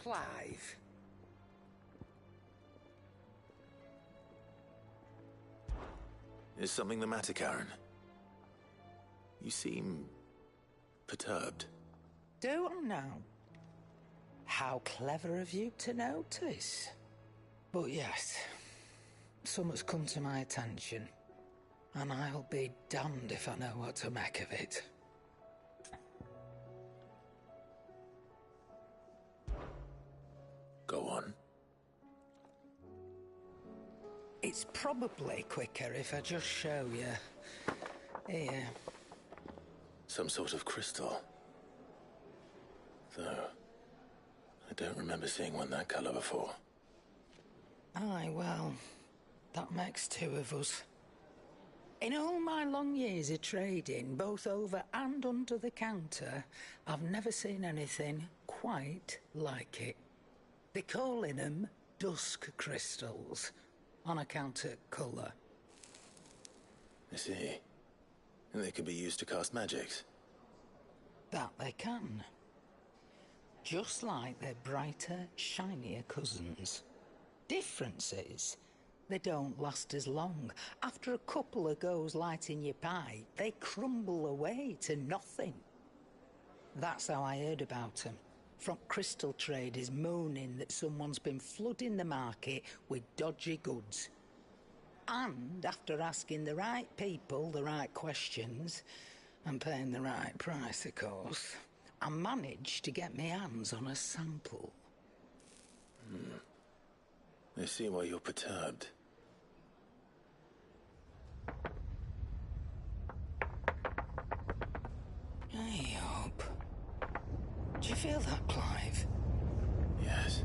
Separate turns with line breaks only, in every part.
Clive.
Is something the matter, Karen? You seem perturbed.
Do I now? How clever of you to notice. But yes, something's come to my attention, and I'll be damned if I know what to make of it.
Go on.
It's probably quicker if I just show you. Here.
Some sort of crystal. Though, I don't remember seeing one that colour before.
Aye, well, that makes two of us. In all my long years of trading, both over and under the counter, I've never seen anything quite like it. They're calling them dusk crystals, on account of colour.
I see. And they can be used to cast magics.
That they can. Just like their brighter, shinier cousins. Difference is, they don't last as long. After a couple of goes lighting your pipe, they crumble away to nothing. That's how I heard about them. From crystal traders moaning that someone's been flooding the market with dodgy goods. And after asking the right people the right questions, and paying the right price, of course, I managed to get my hands on a sample.
I see why you're perturbed.
Hey, Hope. Do you feel that, Clive?
Yes.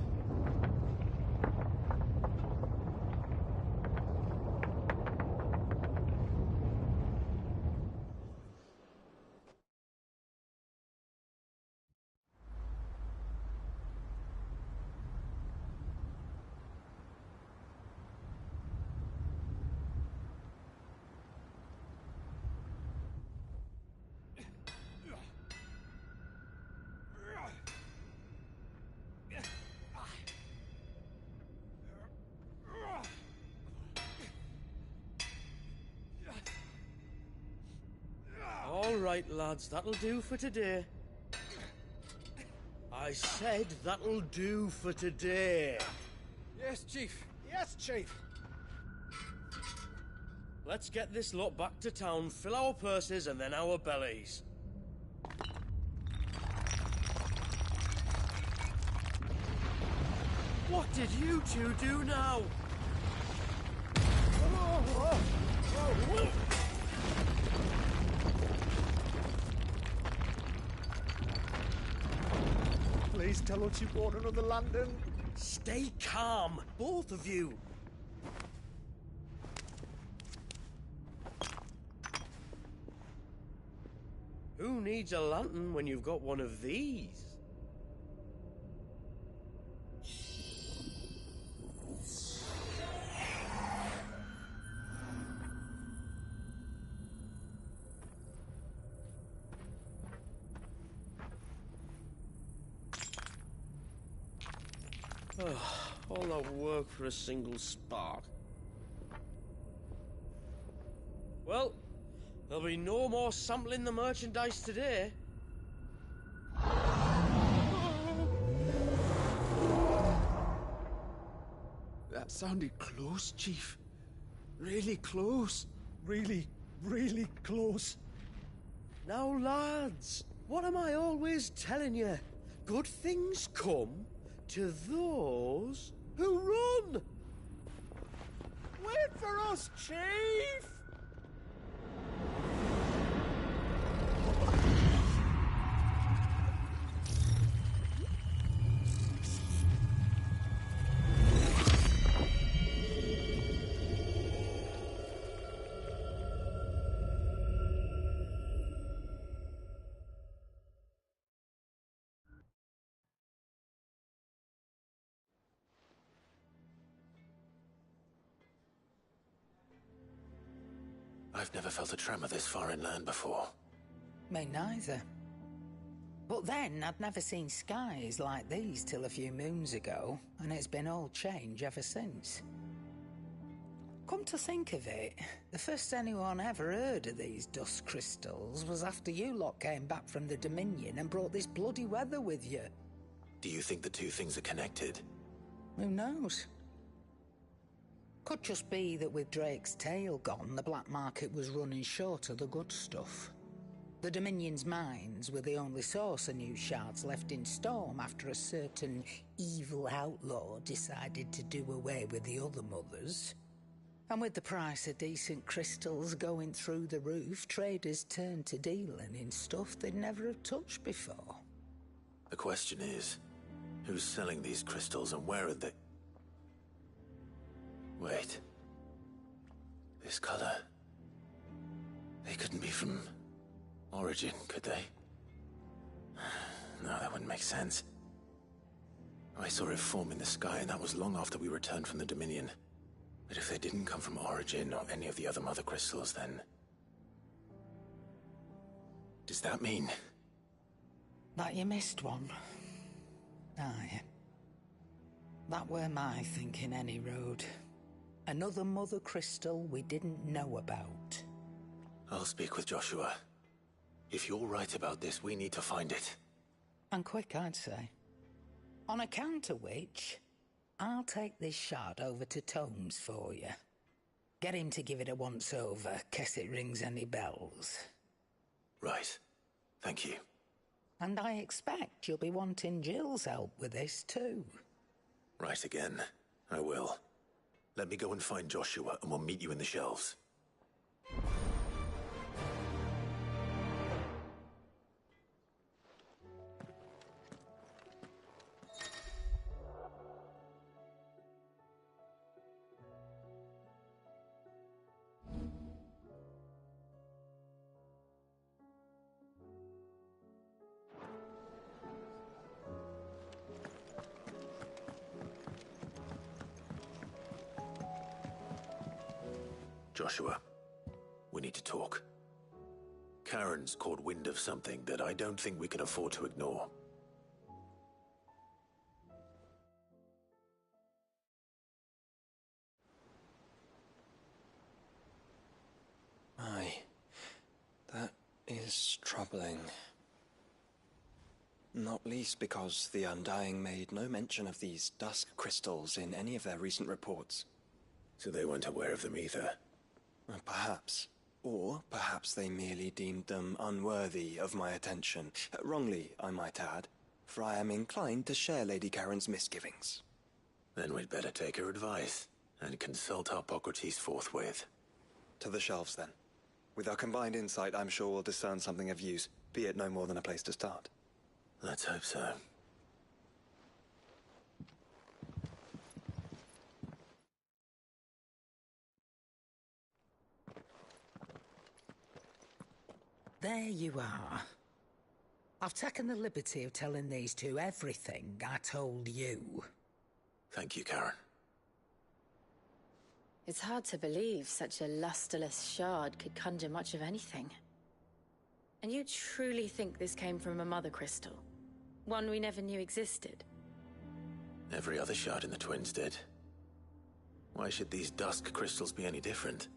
All right, lads, that'll do for today. I said that'll do for today.
Yes, Chief. Yes, Chief.
Let's get this lot back to town, fill our purses and then our bellies. What did you two do now?
Please tell us you bought another lantern.
Stay calm, both of you. Who needs a lantern when you've got one of these? All that work for a single spark. Well, there'll be no more sampling the merchandise today.
That sounded close, Chief. Really close. Really, really close.
Now, lads, what am I always telling you? Good things come to those who run.
Wait for us, Chief!
I've never felt a tremor this far inland before.
Me neither. But then I'd never seen skies like these till a few moons ago, and it's been all change ever since. Come to think of it, the first anyone ever heard of these dust crystals was after you lot came back from the Dominion and brought this bloody weather with you.
Do you think the two things are connected?
Who knows? Could just be that with Drake's tail gone, the black market was running short of the good stuff. The Dominion's mines were the only source of new shards left in Storm after a certain evil outlaw decided to do away with the other mothers. And with the price of decent crystals going through the roof, traders turned to dealing in stuff they'd never have touched before.
The question is, who's selling these crystals and where are they? Wait. This color. They couldn't be from Origin, could they? No, that wouldn't make sense. I saw it form in the sky, and that was long after we returned from the Dominion. But if they didn't come from Origin or any of the other mother crystals, then... does that mean...
that you missed one? Aye. That were my thinking, any road. Another mother crystal we didn't know about.
I'll speak with Joshua. If you're right about this, we need to find it.
And quick, I'd say. On account of which, I'll take this shard over to Tomes for you. Get him to give it a once-over, case it rings any bells.
Right. Thank you.
And I expect you'll be wanting Jill's help with this, too.
Right again. I will. Let me go and find Joshua, and we'll meet you in the shelves. Joshua, we need to talk. Karen's caught wind of something that I don't think we can afford to ignore.
Aye, that is troubling. Not least because the Undying made no mention of these dusk crystals in any of their recent reports.
So they weren't aware of them either.
Perhaps. Or perhaps they merely deemed them unworthy of my attention. Wrongly, I might add, for I am inclined to share Lady Karen's misgivings.
Then we'd better take her advice and consult Hippocrates forthwith.
To the shelves, then. With our combined insight, I'm sure we'll discern something of use, be it no more than a place to start.
Let's hope so.
There you are. I've taken the liberty of telling these two everything I told you.
Thank you, Karen.
It's hard to believe such a lusterless shard could conjure much of anything. And you truly think this came from a mother crystal? One we never knew existed?
Every other shard in the Twins did. Why should these dusk crystals be any different?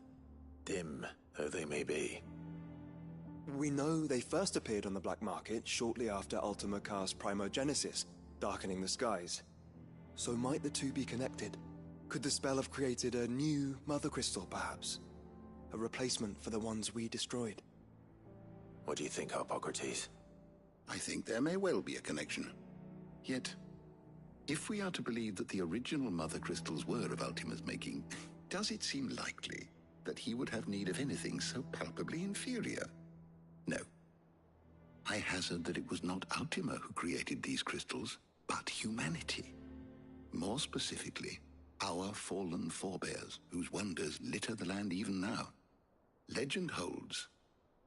Dim though they may be.
We know they first appeared on the black market shortly after Ultima Car's primogenesis, darkening the skies. So might the two be connected? Could the spell have created a new mother crystal, perhaps? A replacement for the ones we destroyed?
What do you think, Hippocrates?
I think there may well be a connection. Yet, if we are to believe that the original mother crystals were of Ultima's making, does it seem likely that he would have need of anything so palpably inferior? No. I hazard that it was not Ultima who created these crystals, but humanity. More specifically, our fallen forebears, whose wonders litter the land even now. Legend holds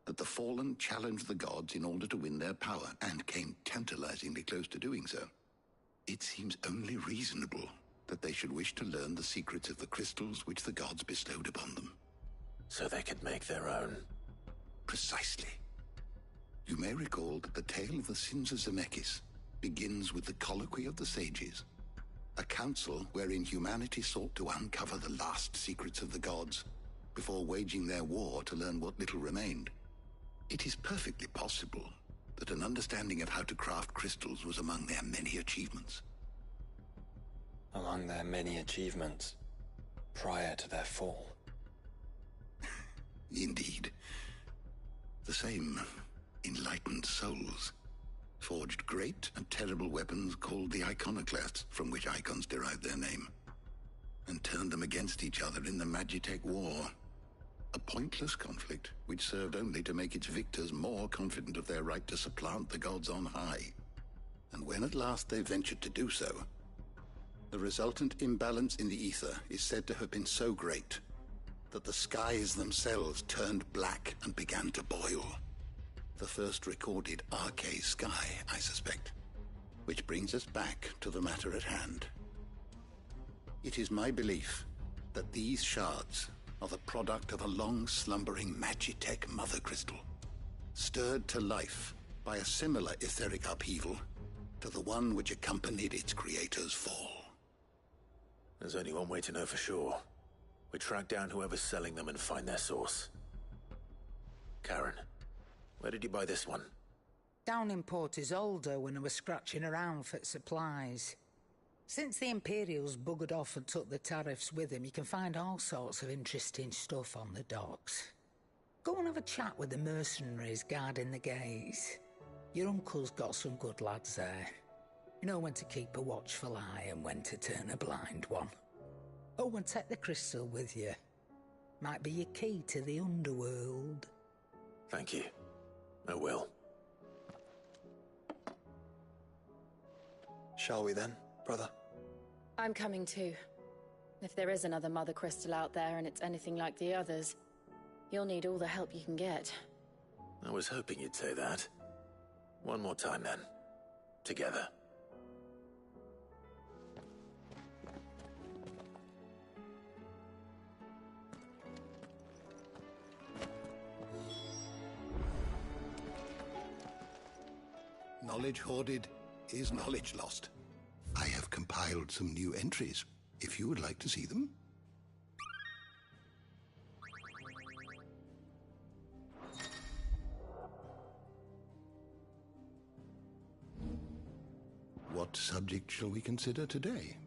that the fallen challenged the gods in order to win their power, and came tantalizingly close to doing so. It seems only reasonable that they should wish to learn the secrets of the crystals which the gods bestowed upon them.
So they could make their own.
Precisely. You may recall that the tale of the sins of Zemeckis begins with the Colloquy of the Sages, a council wherein humanity sought to uncover the last secrets of the gods before waging their war to learn what little remained. It is perfectly possible that an understanding of how to craft crystals was among their many achievements.
Among their many achievements, prior to their fall.
Indeed. The same enlightened souls forged great and terrible weapons called the iconoclasts, from which icons derived their name, and turned them against each other in the Magitech War. A pointless conflict which served only to make its victors more confident of their right to supplant the gods on high. And when at last they ventured to do so, the resultant imbalance in the ether is said to have been so great that the skies themselves turned black and began to boil. The first recorded arcane sky, I suspect. Which brings us back to the matter at hand. It is my belief that these shards are the product of a long-slumbering Magitech mother crystal, stirred to life by a similar etheric upheaval to the one which accompanied its creator's fall.
There's only one way to know for sure. We track down whoever's selling them and find their source. Karen, where did you buy this one?
Down in Port Isolde when I was scratching around for supplies. Since the Imperials buggered off and took the tariffs with them, you can find all sorts of interesting stuff on the docks. Go and have a chat with the mercenaries guarding the gates. Your uncle's got some good lads there. You know when to keep a watchful eye and when to turn a blind one. Oh, and take the crystal with you. Might be your key to the underworld.
Thank you. I will.
Shall we then, brother?
I'm coming too. If there is another mother crystal out there and it's anything like the others, you'll need all the help you can get.
I was hoping you'd say that. One more time then. Together.
Knowledge hoarded is knowledge lost. I have compiled some new entries, if you would like to see them. What subject shall we consider today?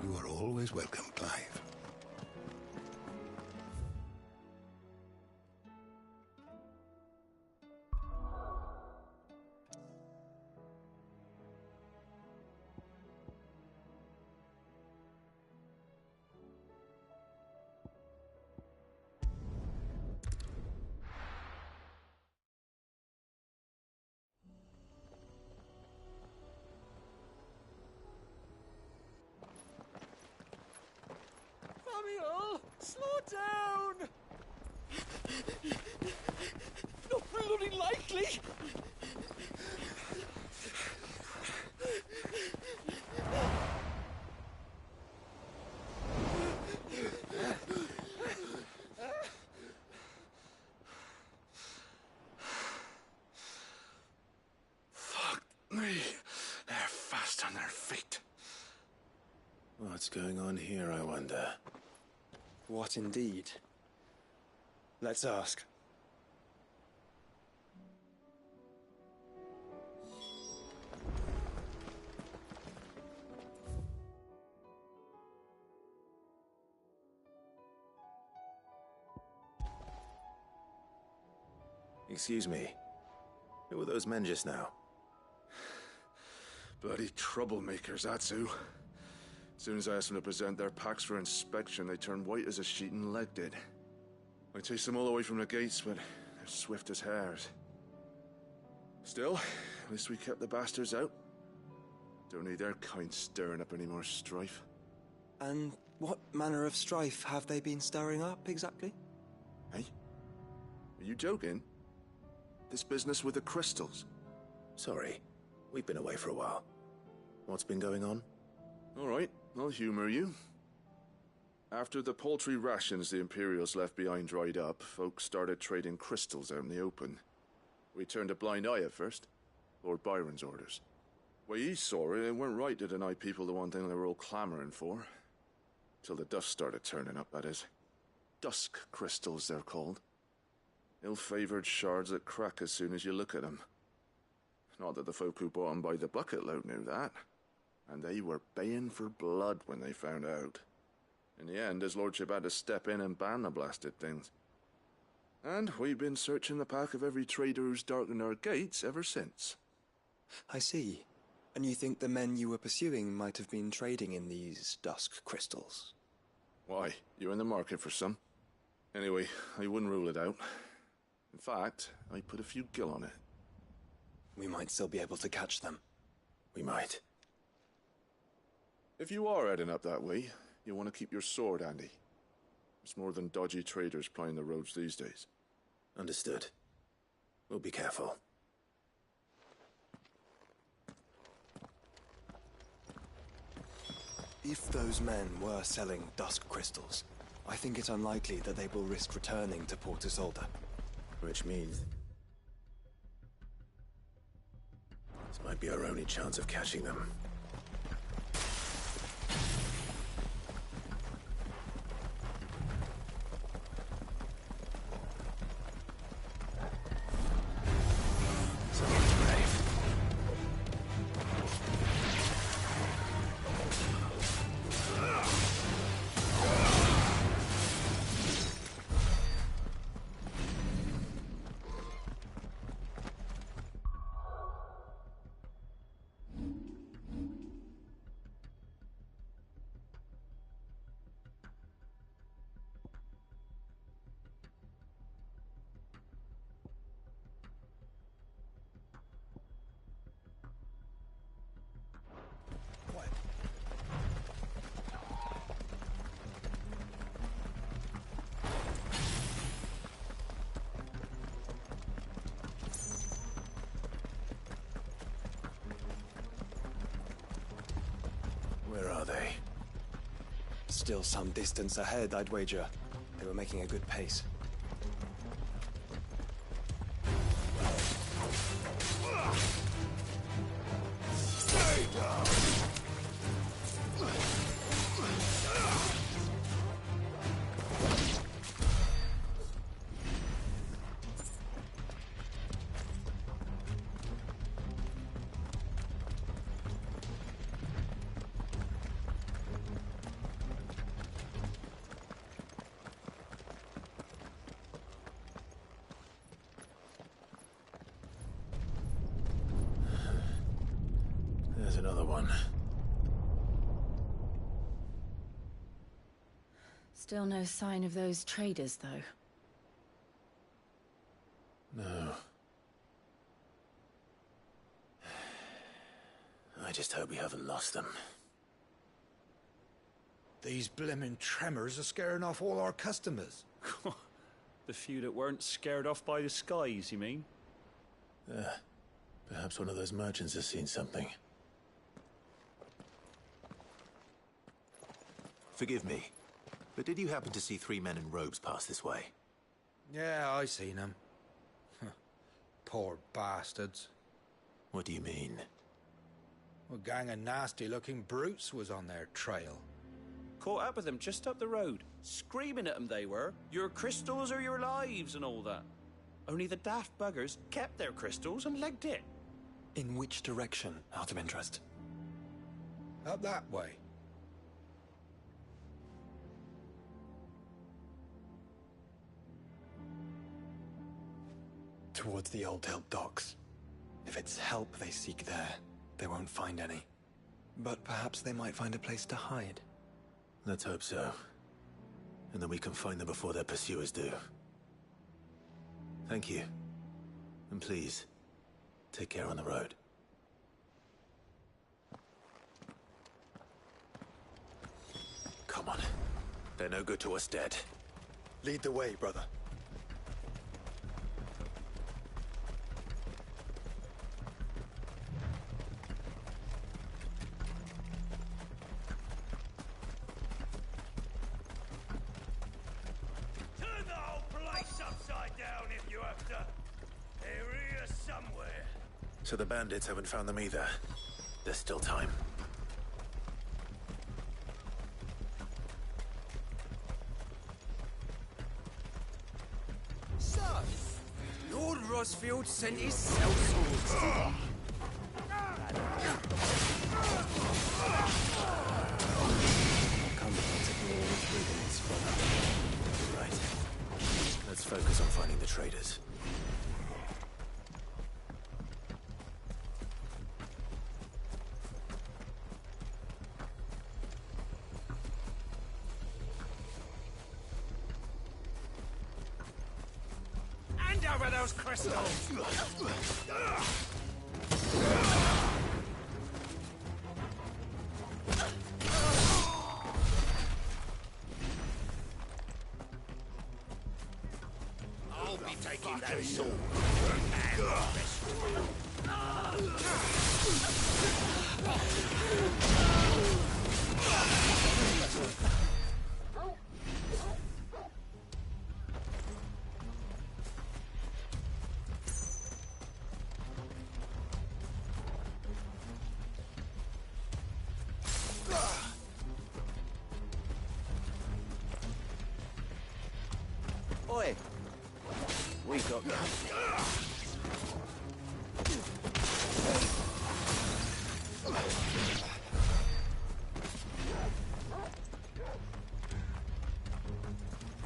You are always welcome, Clive.
Samuel, slow down! Not bloody likely!
Fuck me. They're fast on their feet. What's going on here, I wonder?
What indeed? Let's ask.
Excuse me. Who were those men just now?
Bloody troublemakers, that's who. As soon as I asked them to present their packs for inspection, they turned white as a sheet and legged it. I chased them all away from the gates, but they're swift as hares. Still, at least we kept the bastards out. Don't need their kind stirring up any more strife.
And what manner of strife have they been stirring up, exactly?
Hey? Are you joking? This business with the crystals?
Sorry, we've been away for a while. What's been going on?
All right, I'll humor you. After the paltry rations the Imperials left behind dried up, folks started trading crystals out in the open. We turned a blind eye at first. Lord Byron's orders. Way he saw it, it weren't right to deny people the one thing they were all clamoring for. Till the dust started turning up, that is. Dusk crystals, they're called. Ill-favored shards that crack as soon as you look at them. Not that the folk who bought them by the bucket load knew that. And they were baying for blood when they found out. In the end, his lordship had to step in and ban the blasted things. And we've been searching the pack of every trader who's darkened our gates ever since.
I see. And you think the men you were pursuing might have been trading in these dusk crystals?
Why, you're in the market for some. Anyway, I wouldn't rule it out. In fact, I put a few gil on it.
We might still be able to catch them.
We might.
If you are heading up that way, you want to keep your sword handy. It's more than dodgy traders plying the roads these days.
Understood. We'll be careful.
If those men were selling dusk crystals, I think it's unlikely that they will risk returning to Port Isolde.
Which means this might be our only chance of catching them. Someone's brave. Where are they?
Still some distance ahead, I'd wager. They were making a good pace.
There's another one.
Still no sign of those traders, though.
No. I just hope we haven't lost them.
These blimmin' tremors are scaring off all our customers.
The few that weren't scared off by the skies, you mean?
Perhaps one of those merchants has seen something.
Forgive me, but did you happen to see 3 men in robes pass this way?
Yeah, I seen them. Poor bastards.
What do you mean?
A gang of nasty-looking brutes was on their trail.
Caught up with them just up the road. Screaming at them they were. Your crystals are your lives and all that. Only the daft buggers kept their crystals and legged it.
In which direction, out of interest?
Up that way.
Towards the Old Hill docks. If it's help they seek there, they won't find any. But perhaps they might find a place to hide.
Let's hope so. And then we can find them before their pursuers do. Thank you. And please, take care on the road. Come on. They're no good to us dead.
Lead the way, brother.
So the bandits haven't found them either. There's still time.
So, Lord Rosfield sent his sellswords.
Right. Let's focus on finding the traders.
Hand over those crystals! I'll be taking that sword. Oi! We got company.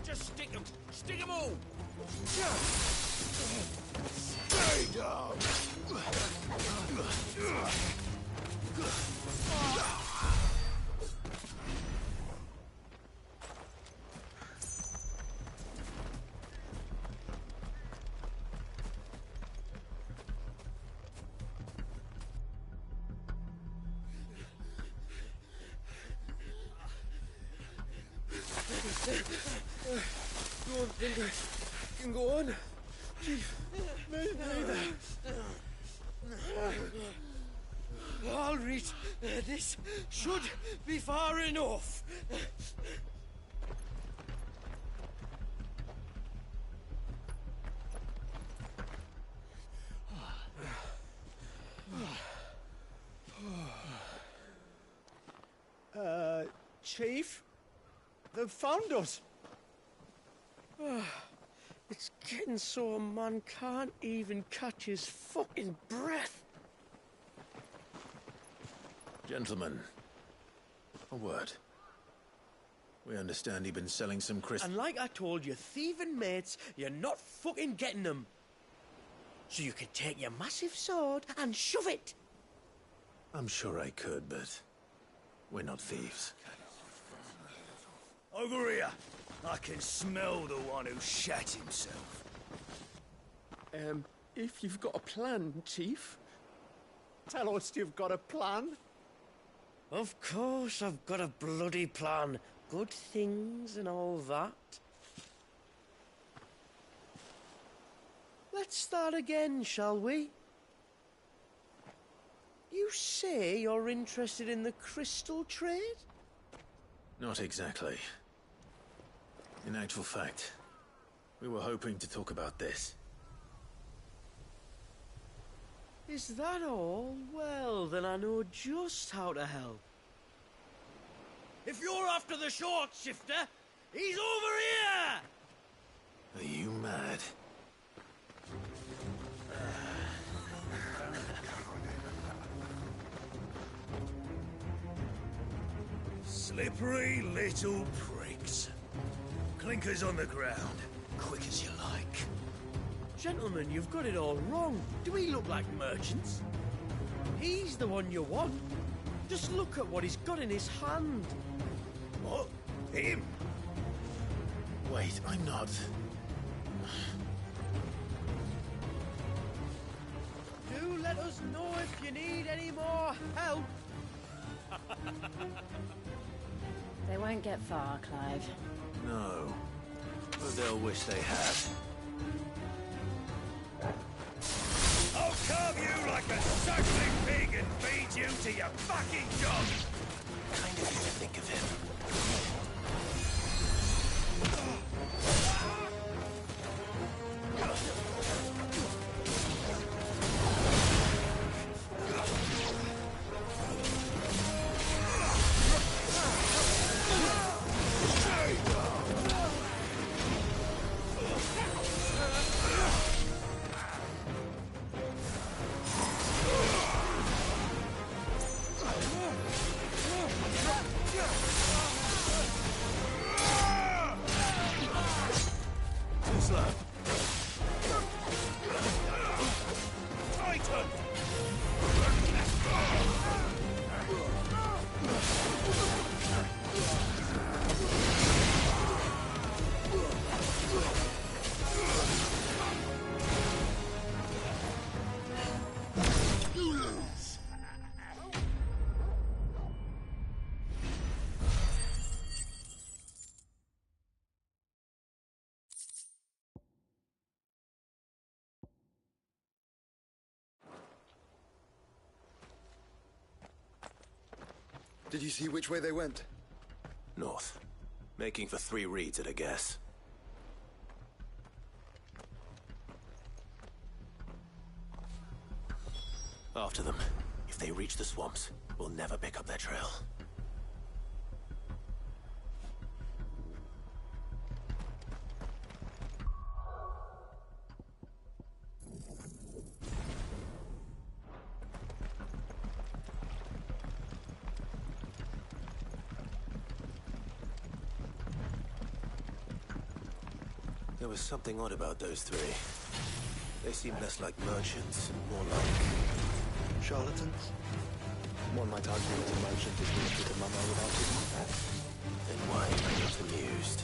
Just stick 'em! Stick 'em all! Stay down! Don't think I can go on. Chief, neither. I'll reach. This should be far enough. Chief? They've found us. It's getting so a man can't even catch his fucking breath.
Gentlemen, a word. We understand you've been selling some crystals.
And like I told you, thieving mates, you're not fucking getting them. So you can take your massive sword and shove it.
I'm sure I could, but we're not thieves.
Over here. I can smell the one who shat himself. If you've got a plan, Chief. Tell us you've got a plan. Of course I've got a bloody plan. Good things and all that. Let's start again, shall we? You say you're interested in the crystal trade?
Not exactly. In actual fact, we were hoping to talk about this.
Is that all? Well, then I know just how to help. If you're after the short shifter, he's over here!
Are you mad?
Slippery little pricks. Clinkers on the ground, quick as you like. Gentlemen, you've got it all wrong. Do we look like merchants? He's the one you want. Just look at what he's got in his hand. What? Him?
Wait, I'm not.
Do let us know if you need any more help.
They won't get far, Clive.
No. But they'll wish they had.
I'll carve you like a suckling pig and feed you to your fucking dog!
Kind of you to think of him.
Chancellor! Titan!
Did you see which way they went?
North. Making for 3 reads at a guess. After them. If they reach the swamps, we'll never pick up their trail. There was something odd about those 3. They seemed less like merchants and more like...
Charlatans? One might argue that a merchant is more to the mama without his mother.
Then why am I not amused?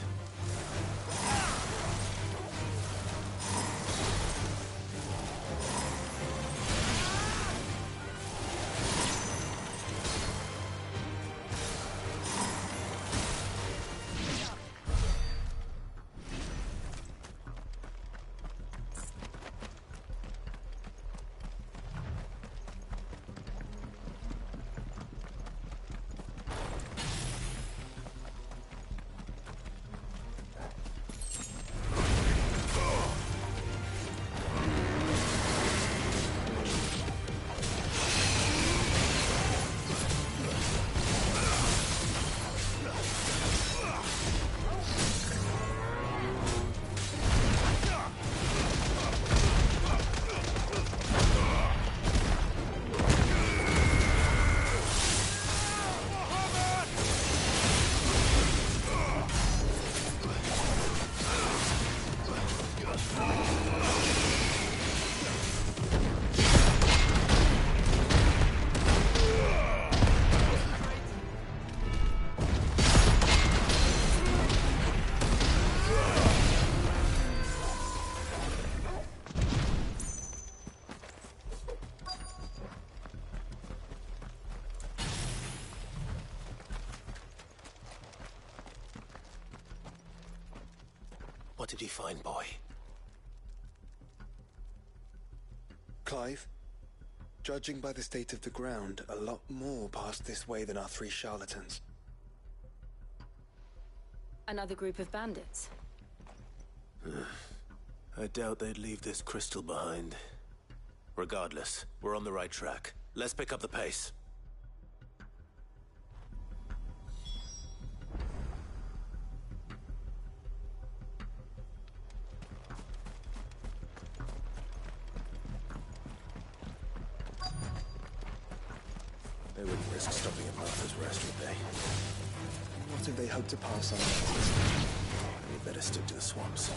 What did you find, boy?
Clive, judging by the state of the ground, a lot more passed this way than our 3 charlatans.
Another group of bandits?
I doubt they'd leave this crystal behind. Regardless, we're on the right track. Let's pick up the pace. They wouldn't risk stopping at Martha's Rest, would they?
What if they hope to pass on?
We'd better stick to the swamps.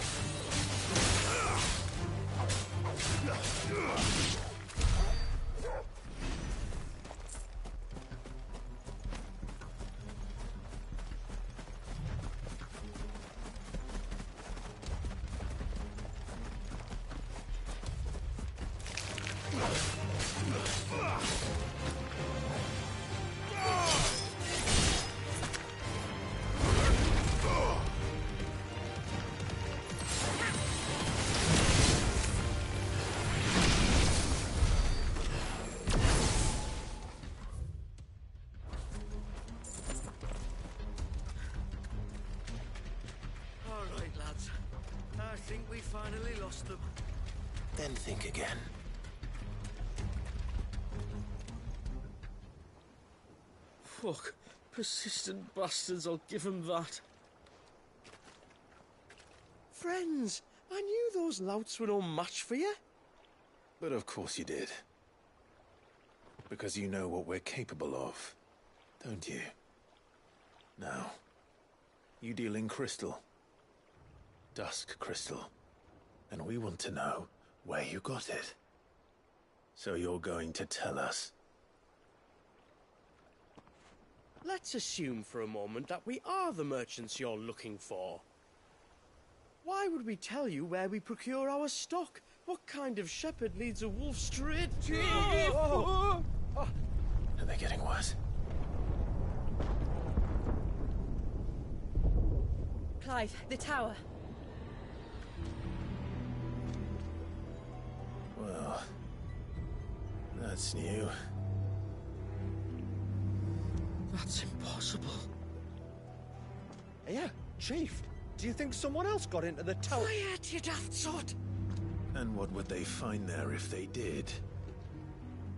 I think we finally lost them.
Then think again.
Fuck. Persistent bastards, I'll give them that. Friends, I knew those louts were no match for you.
But of course you did. Because you know what we're capable of, don't you? Now, you deal in crystal. Dusk crystal. And we want to know where you got it. So you're going to tell us?
Let's assume for a moment that we are the merchants you're looking for. Why would we tell you where we procure our stock? What kind of shepherd leads a wolf straight to... Oh!
Are they getting worse?
Clive, the tower.
Well, that's new.
That's impossible. Yeah, Chief. Do you think someone else got into the tower? Quiet, you daft sot!
And what would they find there if they did?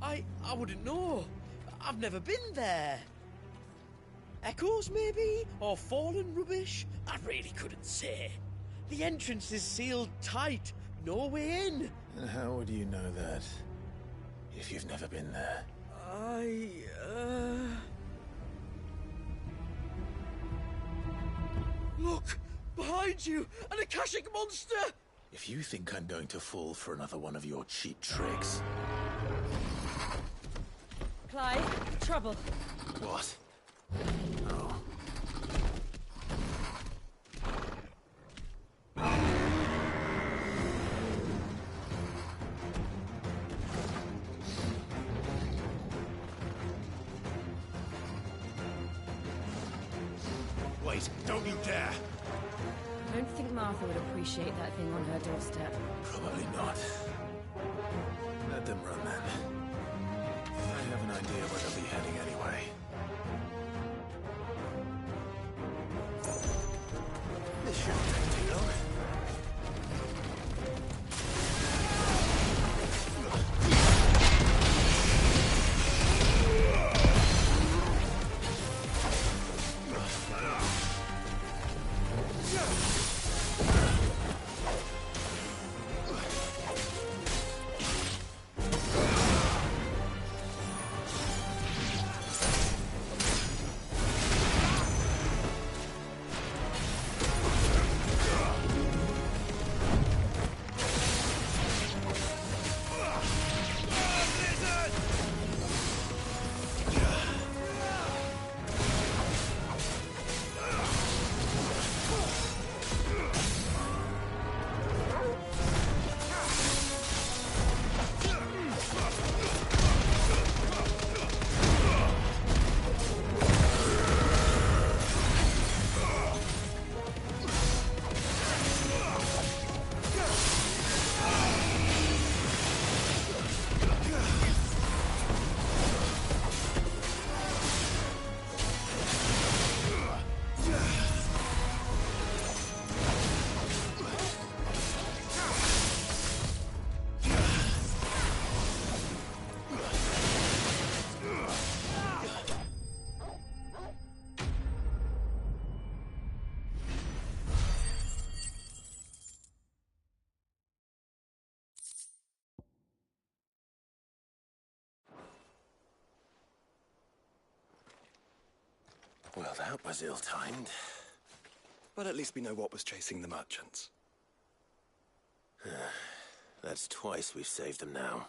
I wouldn't know. I've never been there. Echoes, maybe? Or fallen rubbish? I really couldn't say. The entrance is sealed tight. No way in.
And how would you know that? If you've never been there?
Look! Behind you! An Akashic monster!
If you think I'm going to fall for another one of your cheap tricks...
Clive, trouble.
What? Oh.
Wait, don't you dare!
I don't think Martha would appreciate that thing on her doorstep.
Probably not. Let them run then. I have an idea where they'll be heading anyway. This shouldn't take too long. Well, that was ill-timed.
But at least we know what was chasing the merchants.
That's twice we've saved them now.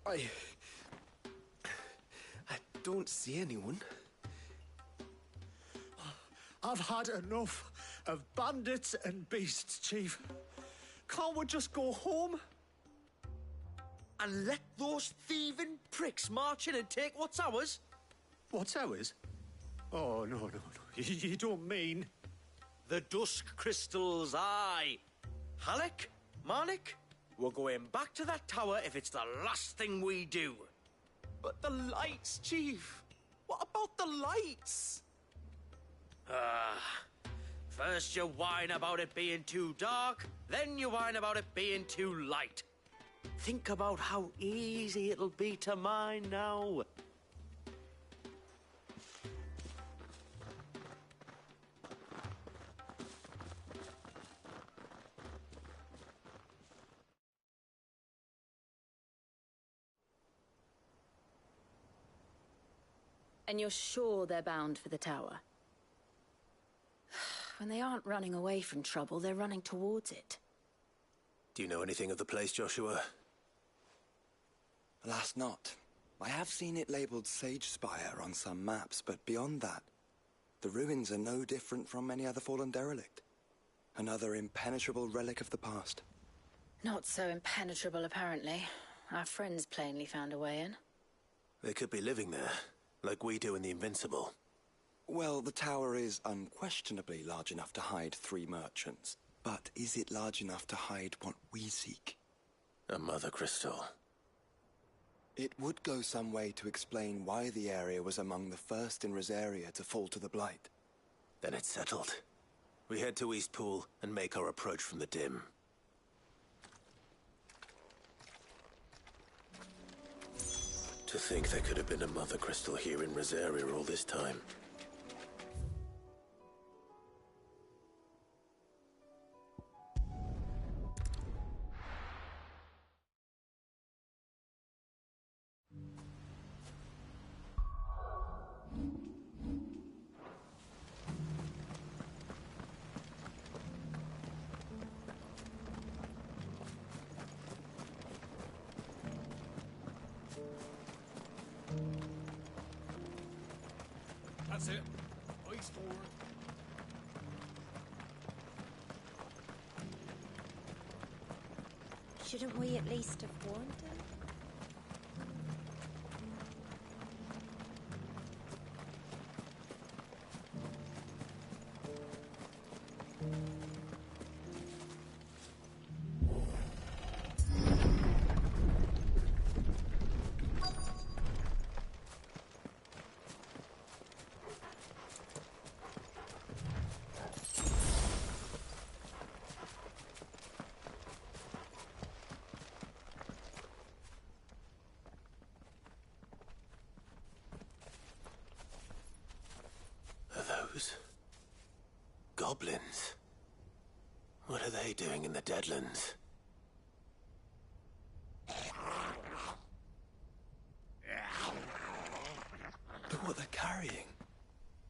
I don't see anyone.
I've had enough of bandits and beasts, Chief. Can't we just go home? And let those thieving pricks march in and take what's ours? What's ours? Oh, no. You don't mean... The dusk crystals, aye. Halleck? Marnik? We're going back to that tower if it's the last thing we do. But the lights, Chief. What about the lights? First you whine about it being too dark, then you whine about it being too light. Think about how easy it'll be to mine now.
And you're sure they're bound for the tower? When they aren't running away from trouble, they're running towards it.
Do you know anything of the place, Joshua?
Alas, not. I have seen it labeled Sage Spire on some maps, but beyond that, the ruins are no different from any other fallen derelict. Another impenetrable relic of the past.
Not so impenetrable, apparently. Our friends plainly found a way in.
They could be living there, like we do in the Invincible.
Well, the tower is unquestionably large enough to hide 3 merchants. But is it large enough to hide what we seek?
A mother crystal.
It would go some way to explain why the area was among the first in Rosaria to fall to the Blight.
Then it's settled. We head to Eastpool and make our approach from the dim. To think there could have been a mother crystal here in Rosaria all this time.
That's it. Eyes forward.
Shouldn't we at least have warned him?
Goblins? What are they doing in the Deadlands?
Look what they're carrying.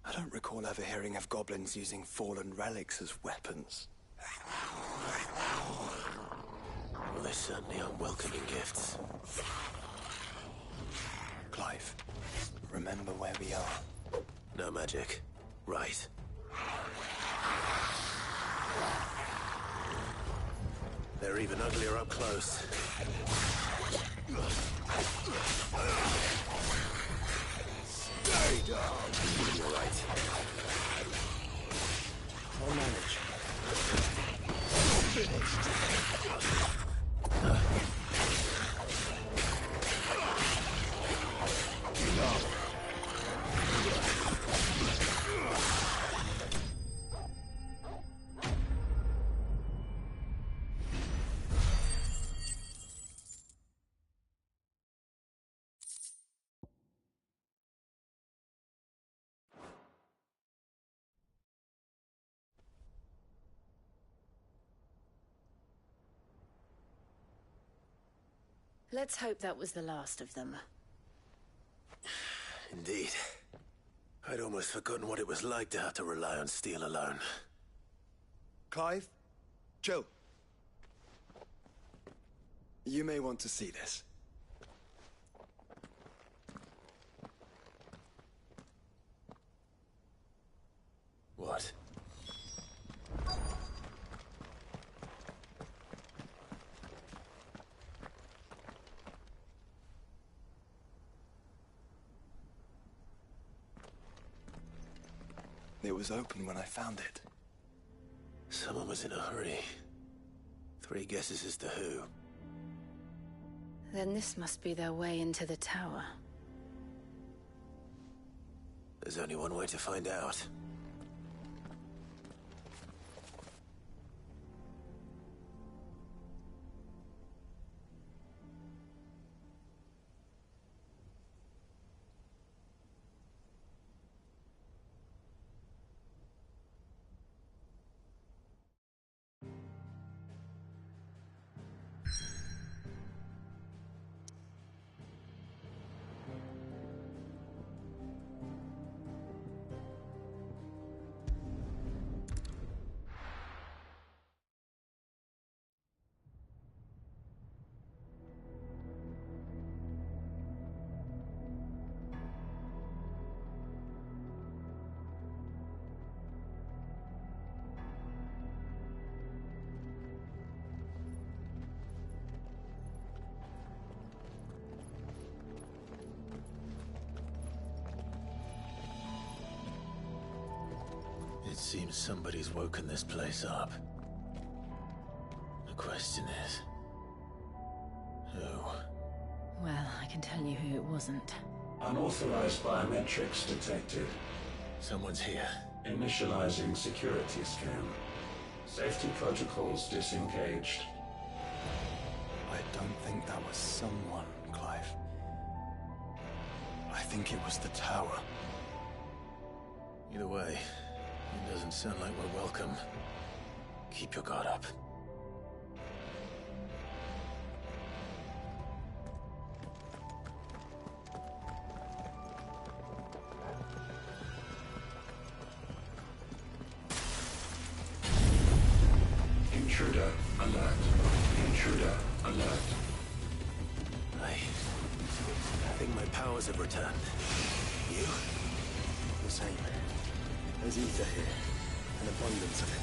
I don't recall ever hearing of goblins using fallen relics as weapons.
Well, they're certainly unwelcoming gifts.
Clive, remember where we are.
No magic. Right. They're even uglier up close.
Stay down!
You're right.
I'll manage.
Let's hope that was the last of them.
Indeed. I'd almost forgotten what it was like to have to rely on steel alone.
Clive, Jill. You may want to see this.
What?
It was open when I found it.
Someone was in a hurry. 3 guesses as to who.
Then this must be their way into the tower.
There's only one way to find out. It seems somebody's woken this place up. The question is... who?
Well, I can tell you who it wasn't.
Unauthorized biometrics detected.
Someone's here.
Initializing security scan. Safety protocols disengaged.
I don't think that was someone, Clive. I think it was the tower.
Either way, it doesn't sound like we're welcome. Keep your guard up.
Intruder alert. Intruder alert.
I think my powers have returned. You?
The same. There's ether here. An abundance of it.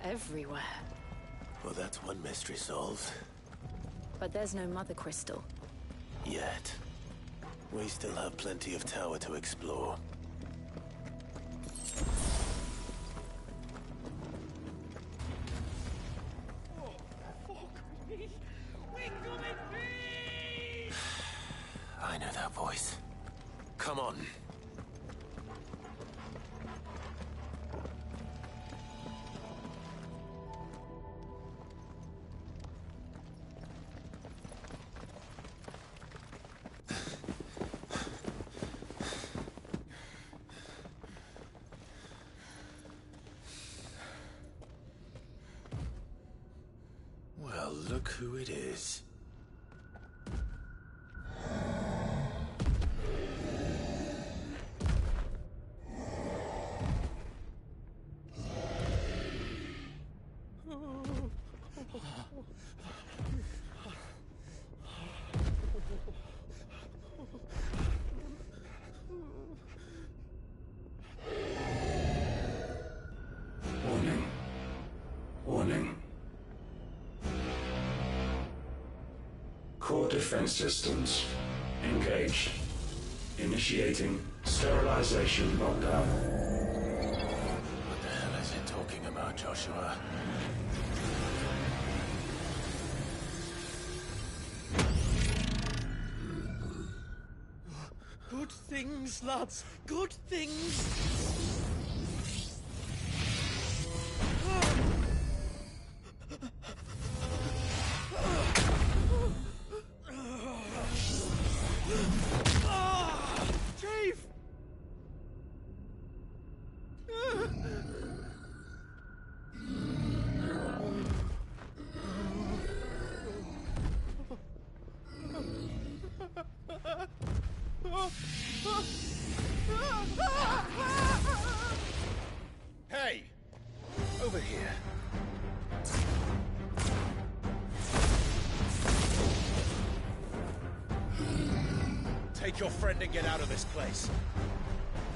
everywhere.
Well, that's one mystery solved.
But there's no Mother Crystal.
Yet. We still have plenty of tower to explore. I know that voice. Come on. Well, look who it is.
Warning. Warning. Core defense systems engaged. Initiating sterilization lockdown.
What the hell is it talking about, Joshua?
Good things, lads. Good things. Chief!
Hey! Over here. Take your friend and get out of this place.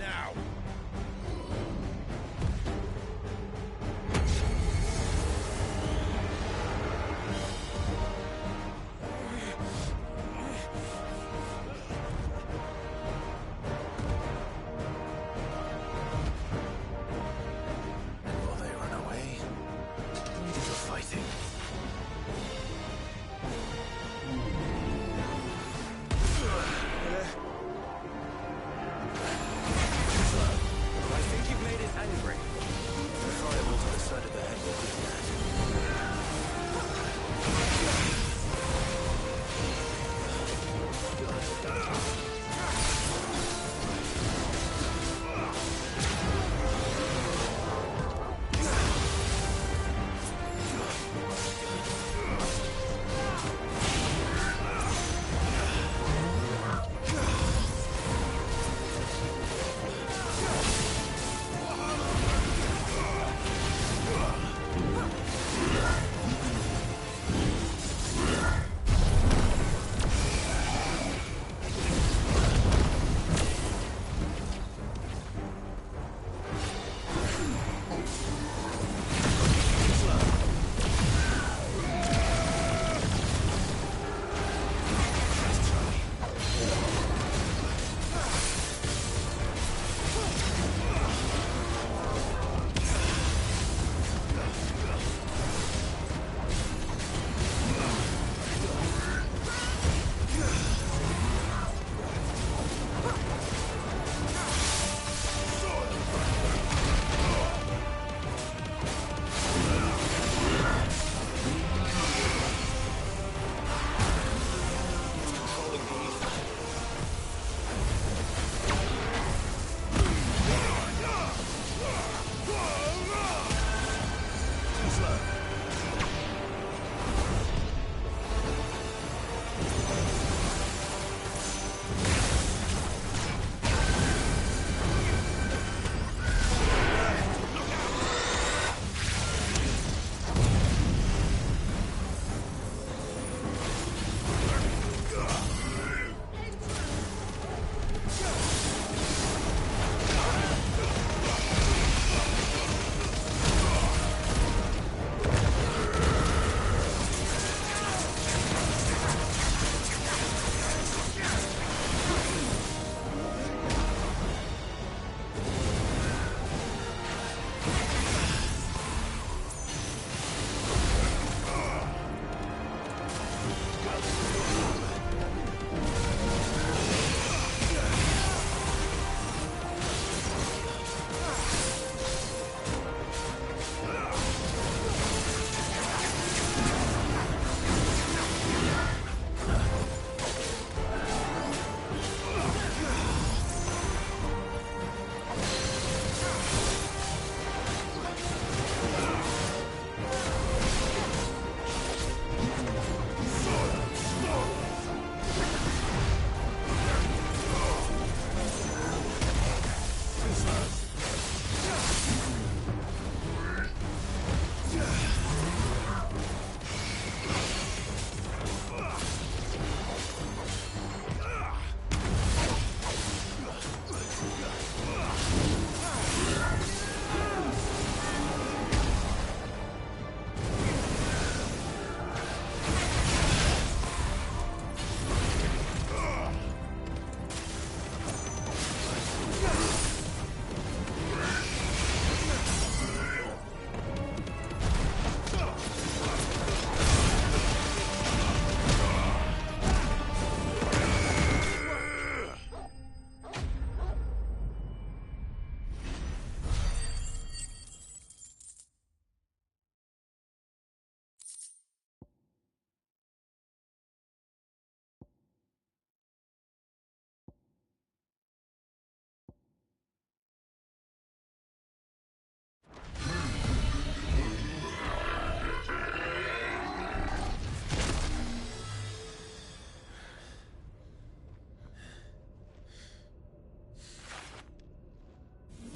Now!
Will they run away? Maybe they're fighting.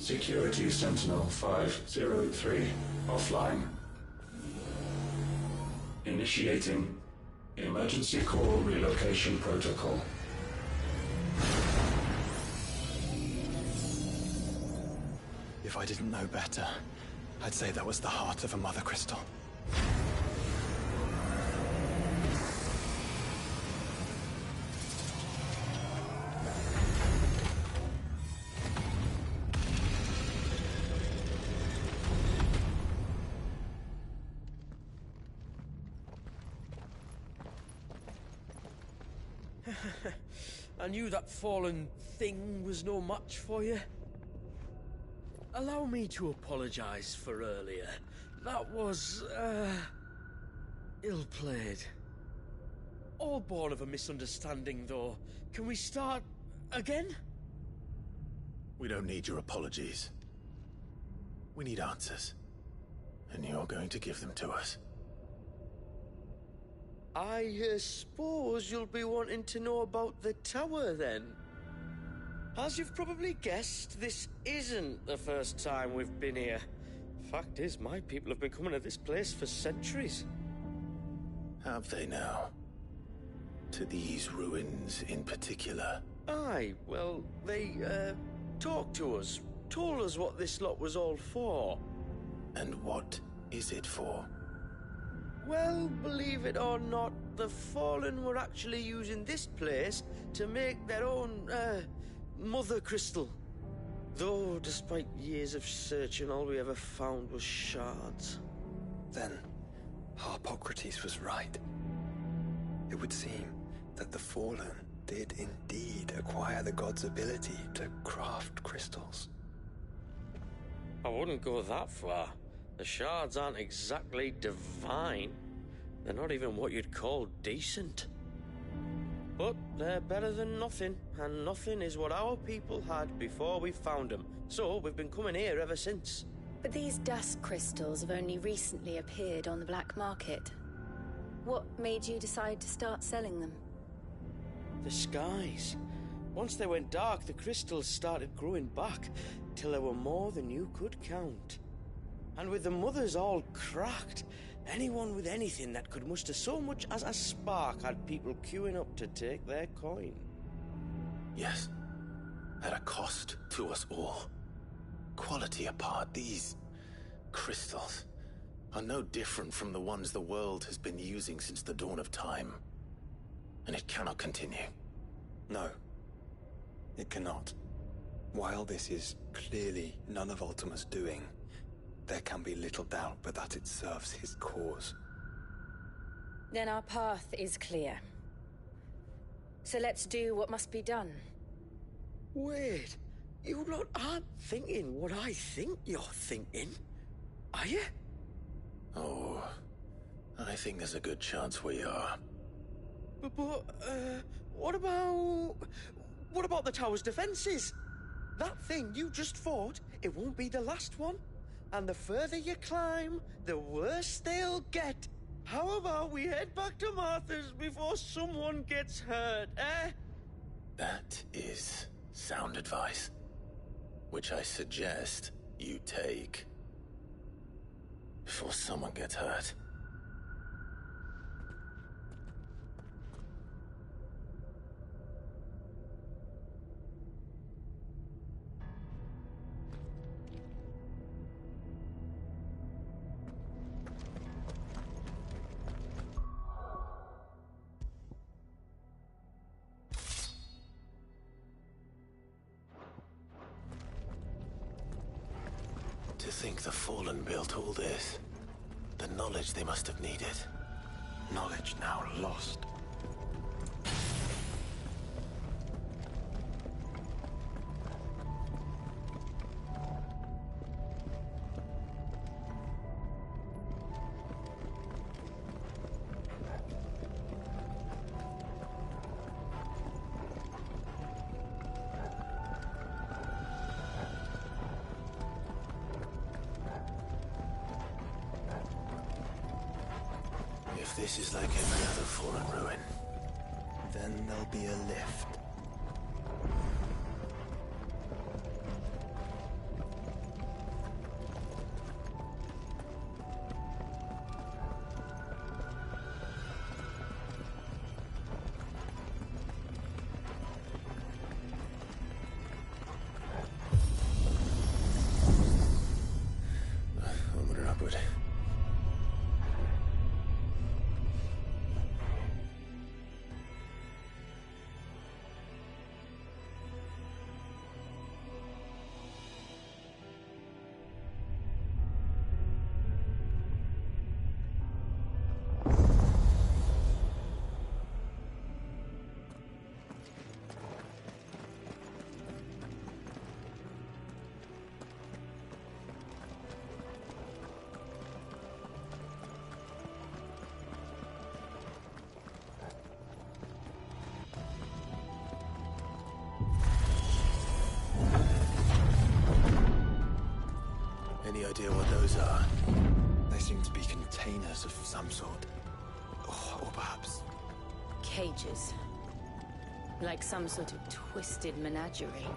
Security Sentinel 503 offline. Initiating Emergency Core Relocation Protocol.
If I didn't know better, I'd say that was the heart of a Mother Crystal.
I knew that fallen thing was no match for you. Allow me to apologize for earlier. That was, ill-played. All born of a misunderstanding, though. Can we start again?
We don't need your apologies. We need answers. And you're going to give them to us.
I suppose you'll be wanting to know about the tower, then. As you've probably guessed, this isn't the first time we've been here. Fact is, my people have been coming to this place for centuries.
Have they now? To these ruins in particular?
Aye, well, they, talked to us, told us what this lot was all for.
And what is it for?
Well, believe it or not, the Fallen were actually using this place to make their own, Mother Crystal. Though, despite years of searching, all we ever found was shards.
Then, Harpocrates was right. It would seem that the Fallen did indeed acquire the god's ability to craft crystals.
I wouldn't go that far. The shards aren't exactly divine. They're not even what you'd call decent. But they're better than nothing, and nothing is what our people had before we found them. So we've been coming here ever since.
But these dust crystals have only recently appeared on the black market. What made you decide to start selling them?
The skies. Once they went dark, the crystals started growing back, till there were more than you could count. And with the mothers all cracked, anyone with anything that could muster so much as a spark had people queuing up to take their coin.
Yes, at a cost to us all. Quality apart, these crystals are no different from the ones the world has been using since the dawn of time. And it cannot continue.
No, it cannot. While this is clearly none of Ultima's doing, there can be little doubt but that it serves his cause.
Then our path is clear. So let's do what must be done.
Wait, you lot aren't thinking what I think you're thinking, are you?
Oh, I think there's a good chance we are.
But what about the tower's defenses? That thing you just fought, it won't be the last one. And the further you climb, the worse they'll get. How about we head back to Martha's before someone gets hurt, eh?
That is sound advice, which I suggest you take before someone gets hurt. To think the Fallen built all this. The knowledge they must have needed.
Knowledge now lost.
If this is like every other Fallen ruin,
Then there'll be a lift.
awkward. Any idea what those are?
They seem to be containers of some sort. Or perhaps...
Cages. Like some sort of twisted menagerie.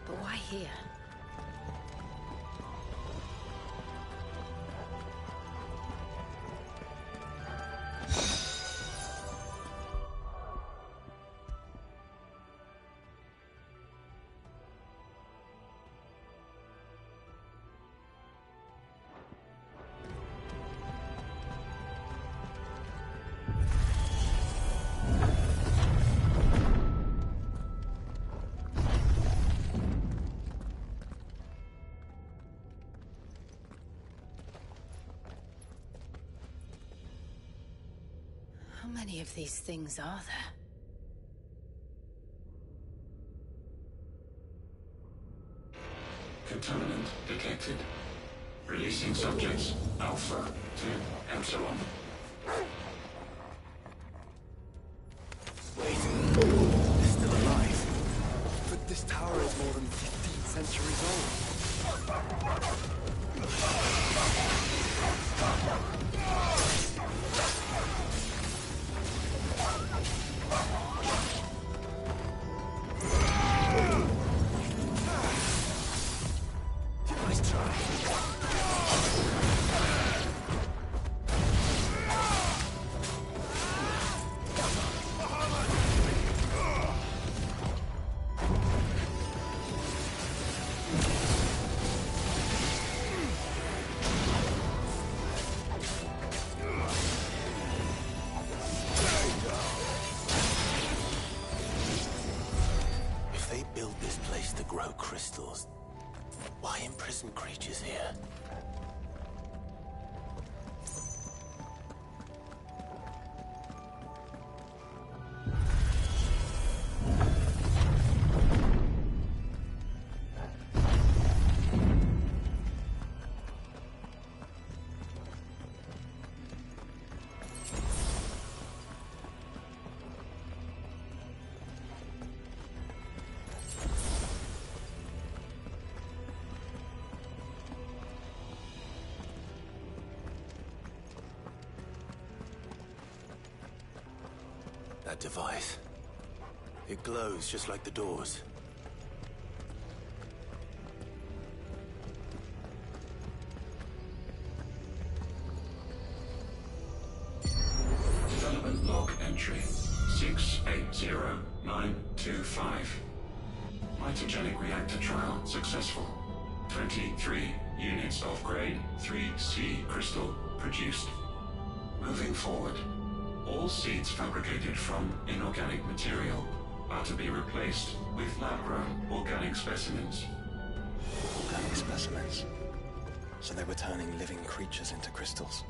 But why here? How many of these things are there?
Contaminant detected. Releasing subjects Alpha to Epsilon.
Wait, they're still alive. But this tower is more than 15 centuries old. Nice try.
If they build this place to grow crystals, why imprison creatures here? That device. It glows just like the doors.
Development log entry 680925. Mitogenic reactor trial successful. 23 units of grade 3C crystal produced. Moving forward. All seeds fabricated from inorganic material are to be replaced with lab-grown organic specimens.
Organic specimens. So they were turning living creatures into crystals.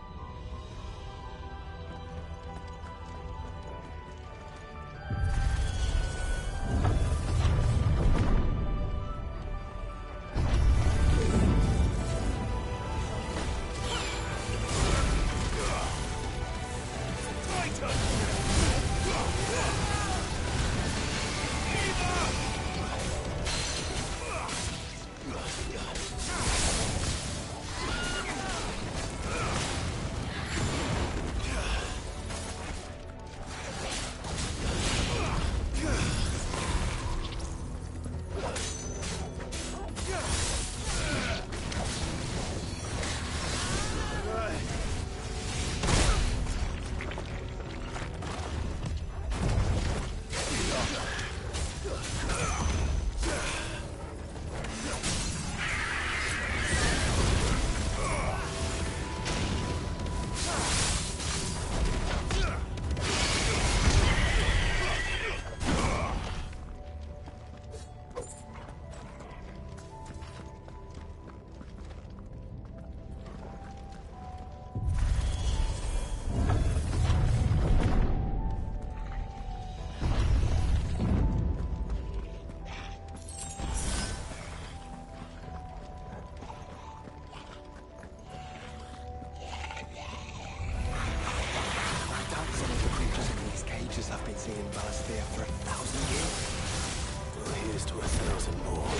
missing in Valisthea for 1,000 years.
Well, here's to 1,000 more.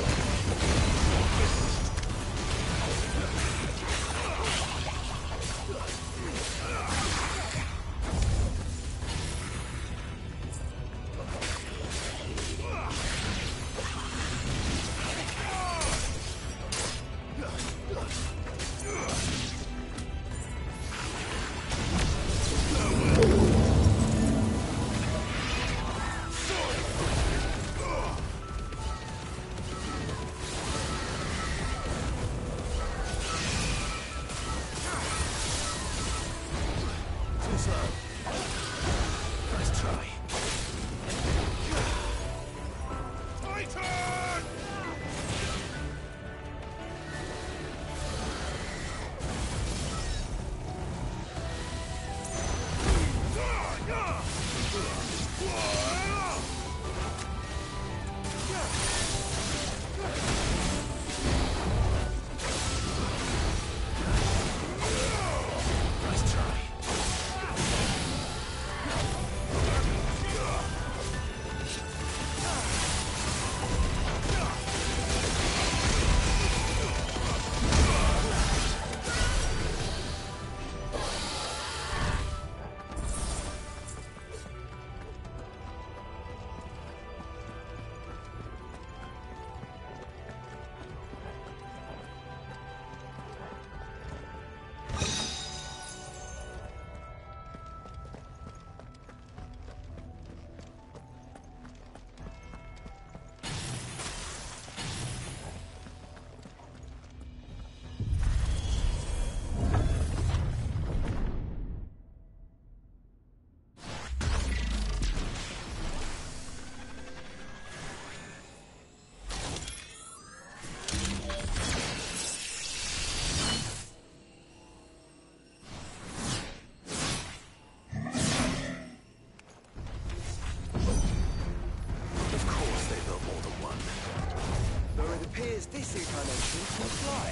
This incarnation can fly.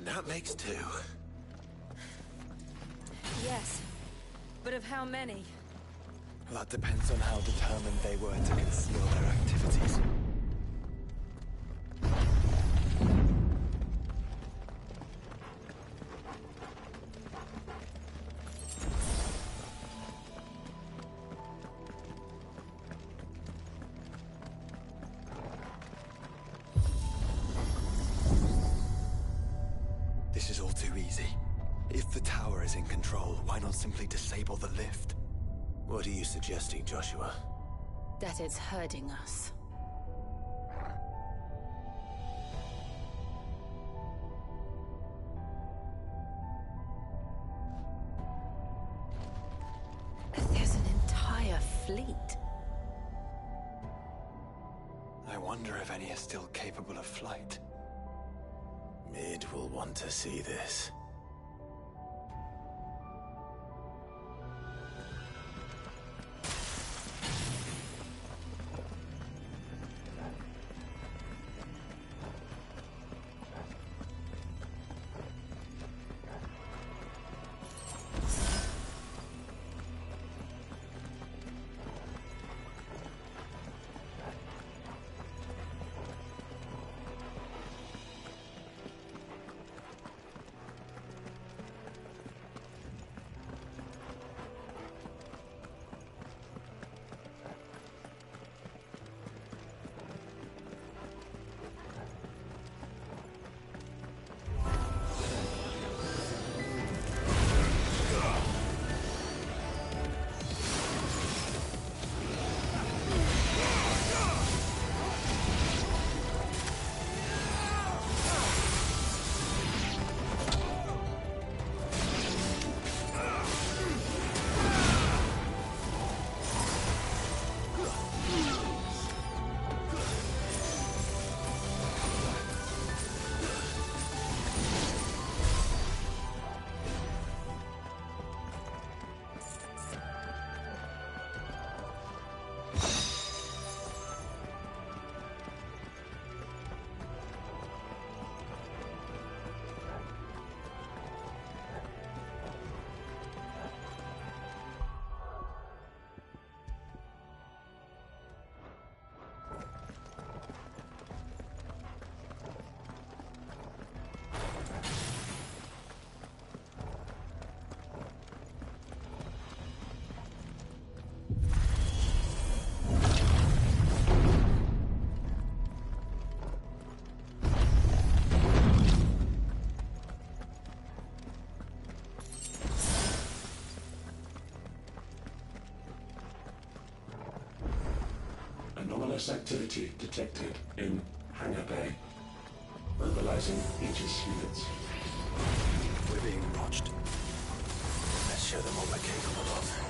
That makes two.
Yes, but of how many?
That depends on how determined they were to conceal their activities. This is all too easy. If the tower is in control, why not simply disable the lift?
What are you suggesting, Joshua?
That it's hurting us. There's an entire fleet.
I wonder if any are still capable of flight.
Mid will want to see this.
Anomalous activity detected in Hangar Bay. Mobilizing Aegis units.
We're being watched.
Let's show them what we're capable of.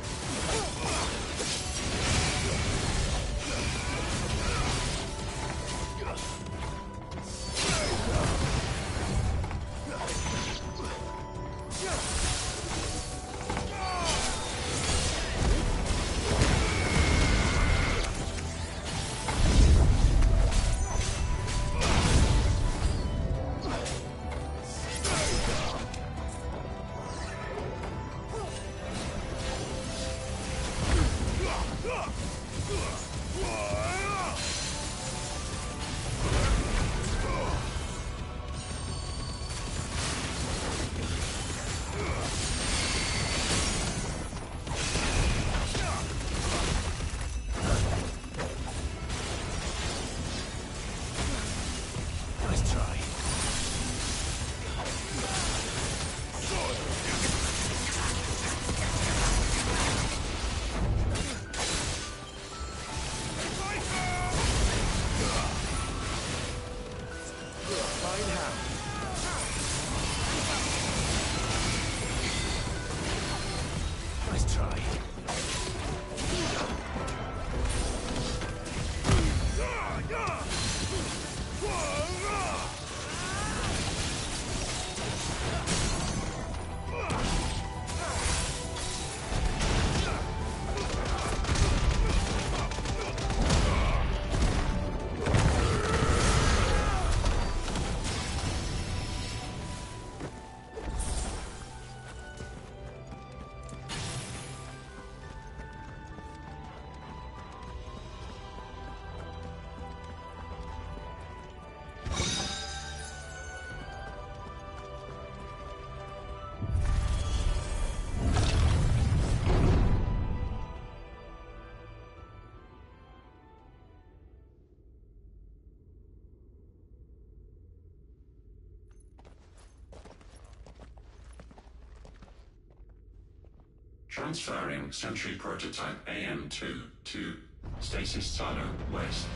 Transferring Sentry Prototype AM2 to Stasis Silo West.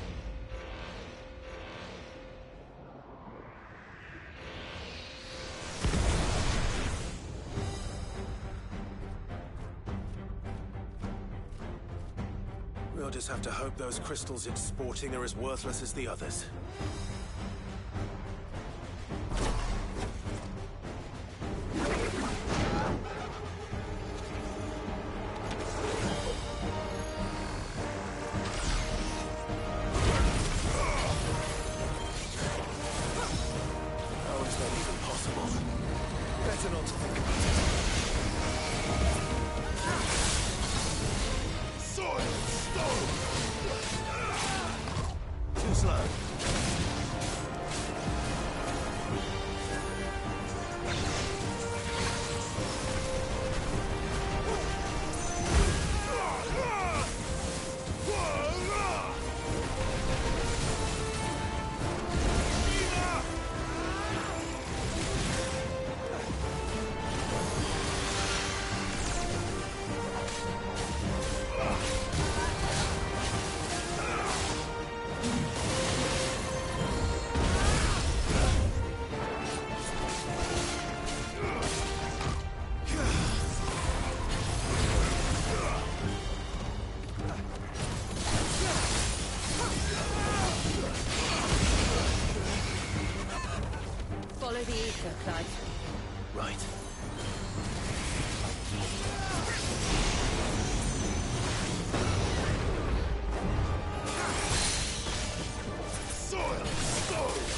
We'll just have to hope those crystals it's sporting are as worthless as the others. How is that even possible? Better not to think about it. Soil! Stone! Too slow.
Follow the ether, Clyde.
Right.
Soil! Stone!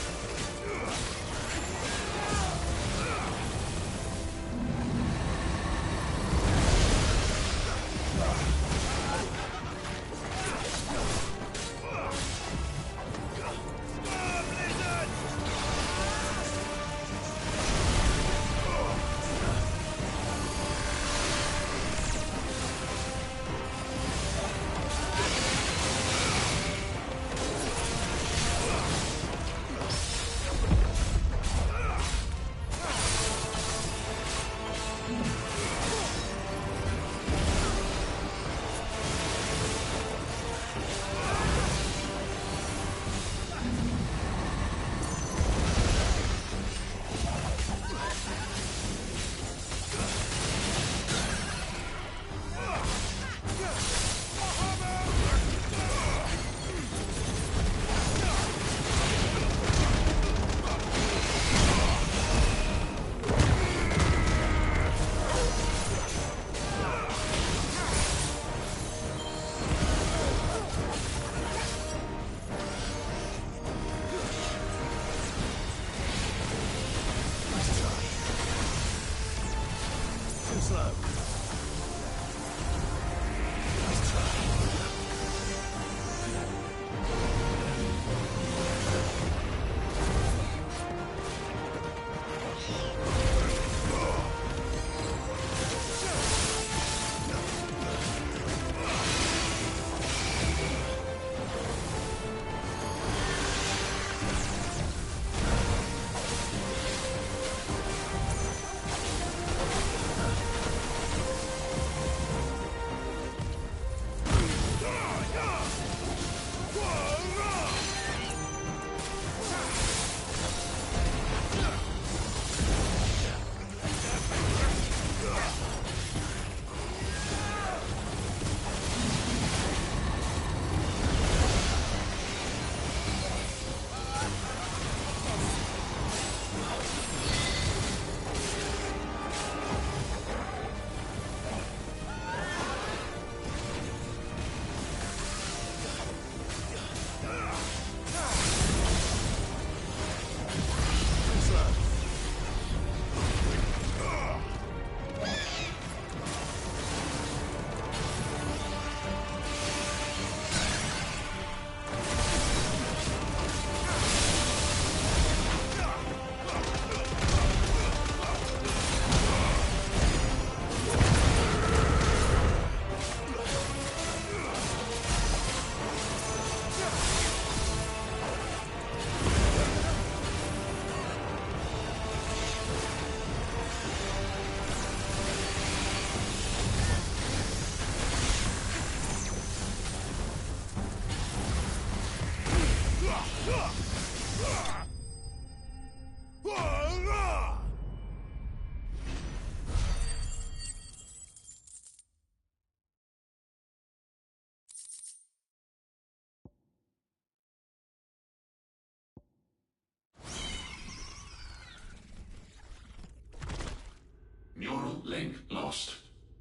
Neural link lost.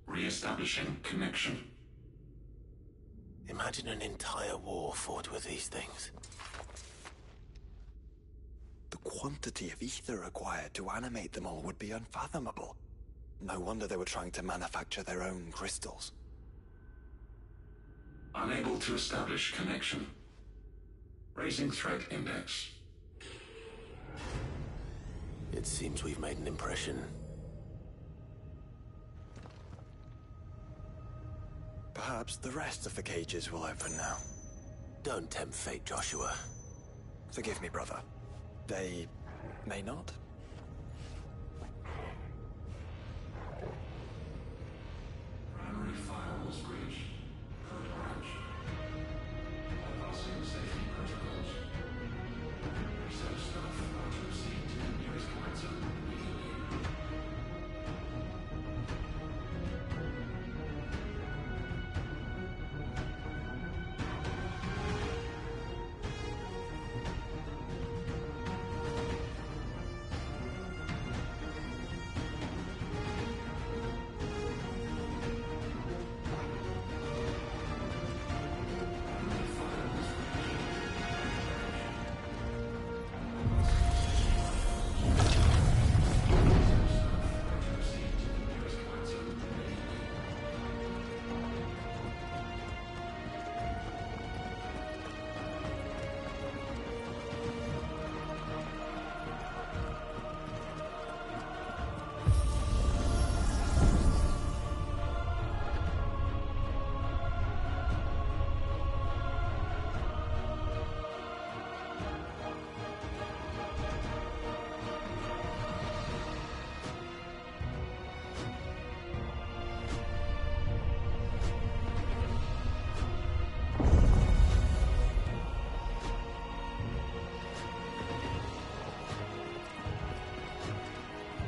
Re-establishing connection.
Imagine an entire war fought with these things.
The quantity of ether required to animate them all would be unfathomable. No wonder they were trying to manufacture their own crystals.
Unable to establish connection. Raising threat index.
It seems we've made an impression.
Perhaps the rest of the cages will open now.
Don't tempt fate, Joshua.
Forgive me, brother. They may not?
Primary firewalls breached. Code branch. Bypassing safety protocols. Research staff are to proceed to the nearest command zone immediately.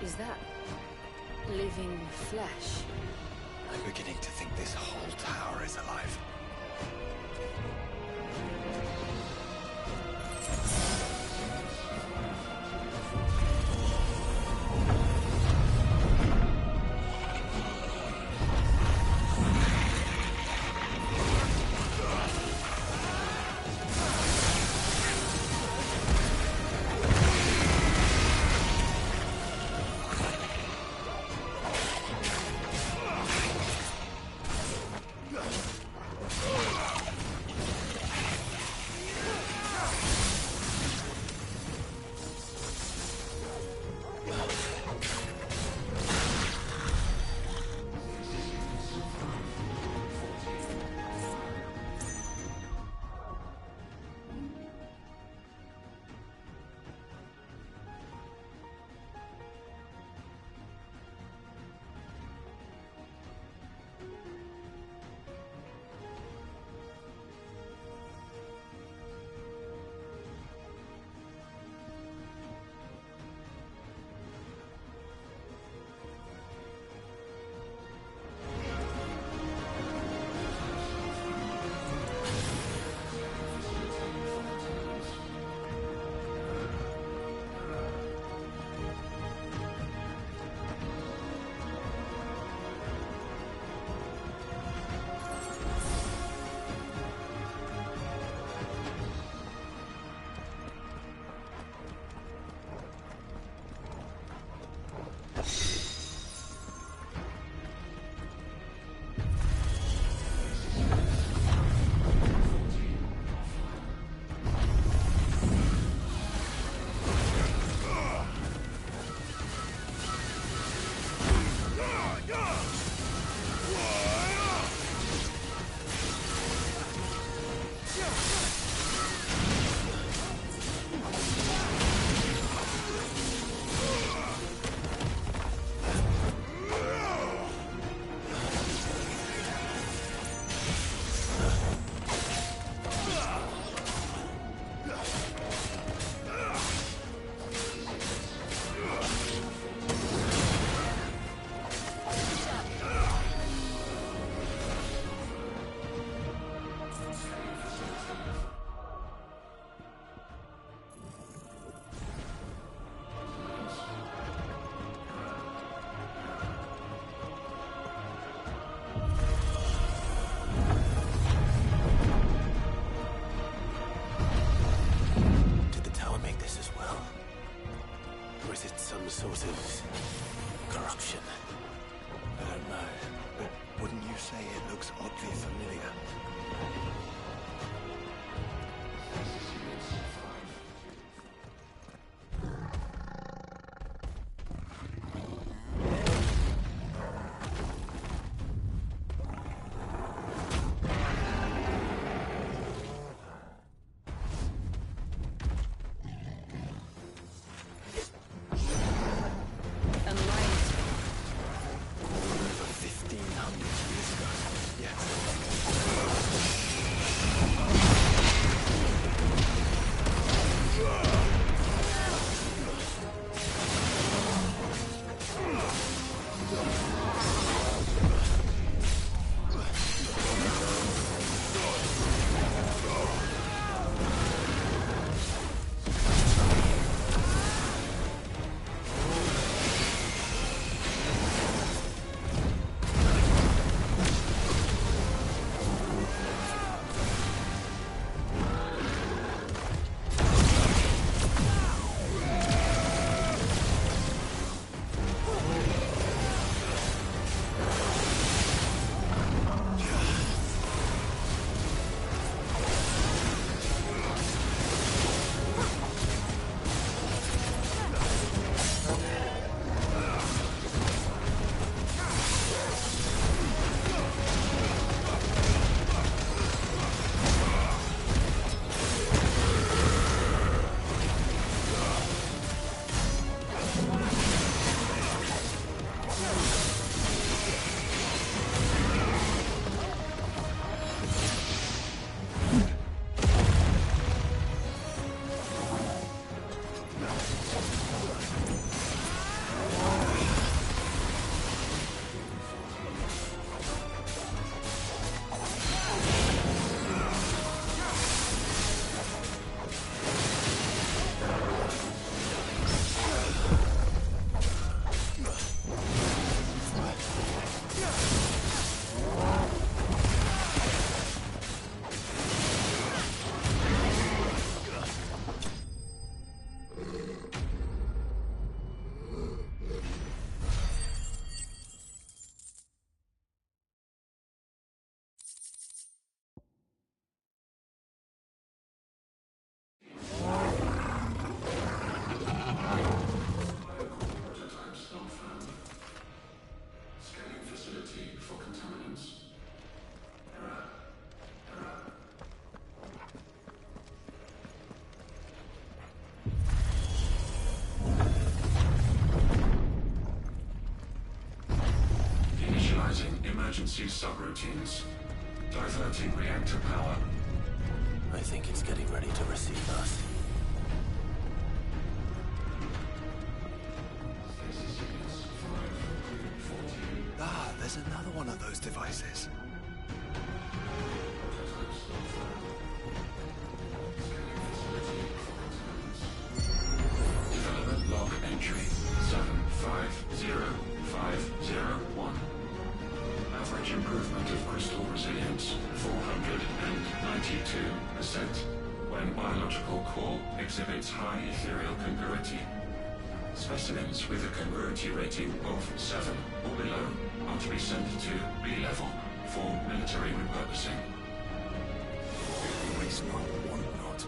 Is that living flesh?
I'm beginning to think this whole tower is alive.
Is it some sort of corruption?
I don't know, but wouldn't you say it looks oddly familiar?
Emergency subroutines. Diverting reactor power.
I think it's getting ready to receive us.
Ah, there's another one of those devices.
Development log entry 750501. Average improvement of crystal resilience 492% when biological core exhibits high ethereal congruity. Specimens with a congruity rating of 7 or below are to be sent to B level for military repurposing.
Waste not, want not.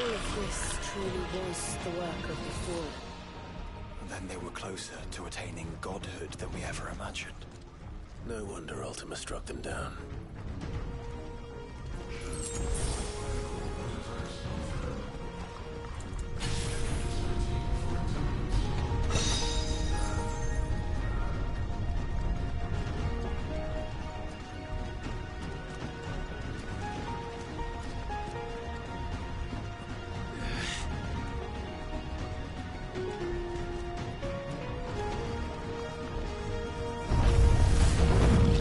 all of this truly was the work of the Fallen.
Then they were closer to attaining godhood than we ever imagined.
No wonder Ultima struck them down.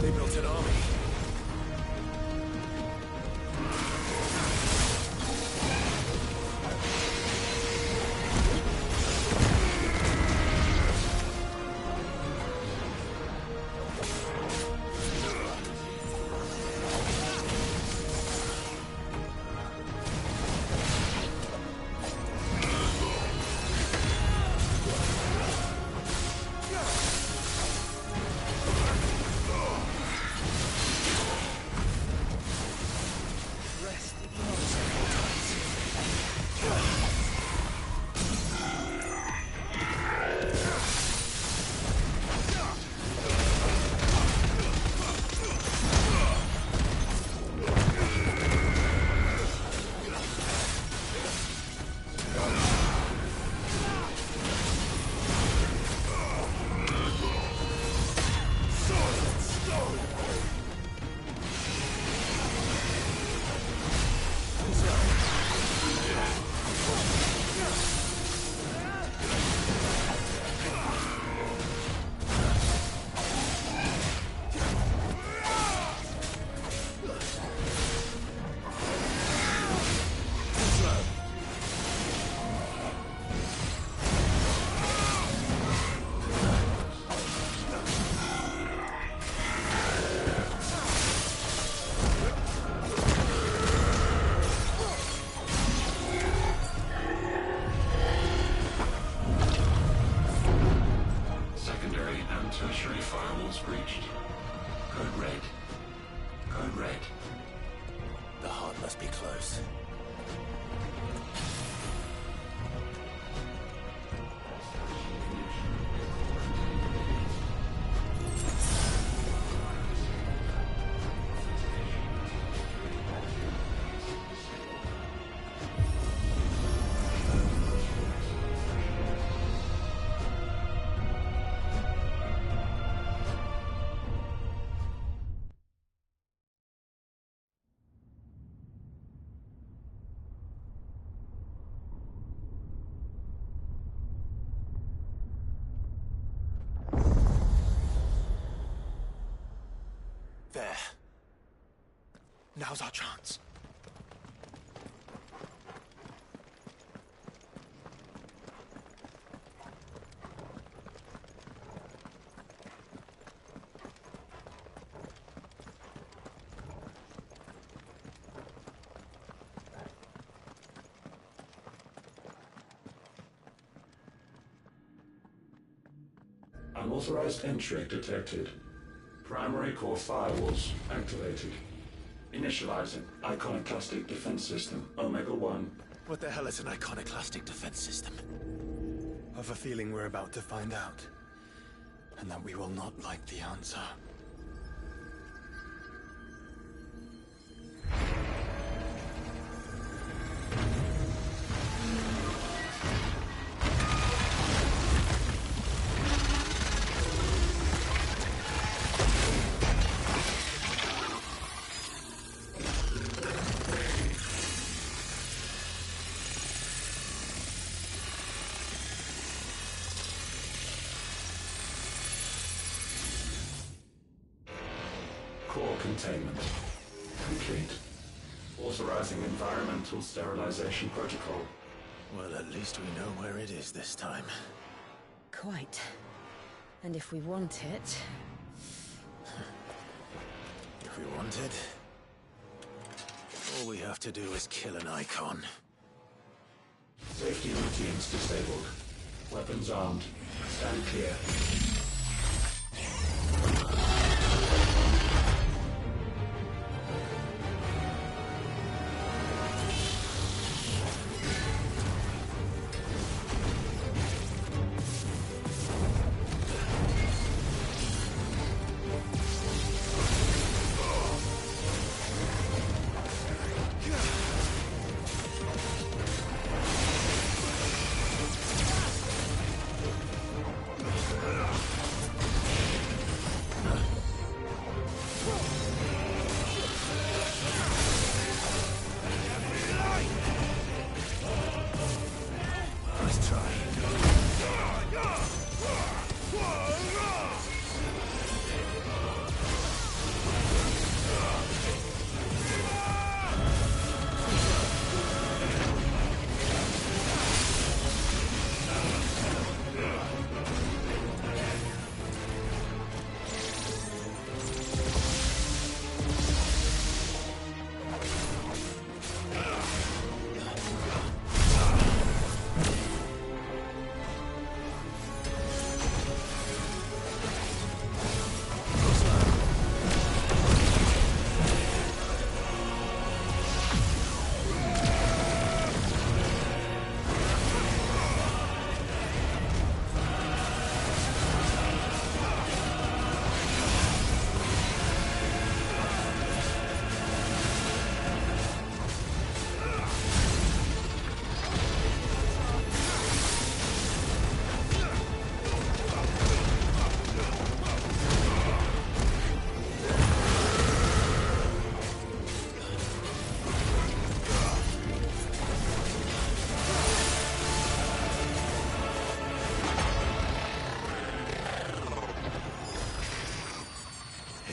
They built an army. Must be close.
There. Now's our chance.
Unauthorized entry detected. Primary core firewalls activated. Initializing iconoclastic defense system Omega-1.
What the hell is an iconoclastic defense system?
I've a feeling we're about to find out. And that we will not like the answer.
Core containment complete. Authorizing environmental sterilization protocol.
Well, at least we know where it is this time.
Quite. And if we want it...
If we want it, all we have to do is kill an icon.
Safety routines disabled. Weapons armed. Stand clear.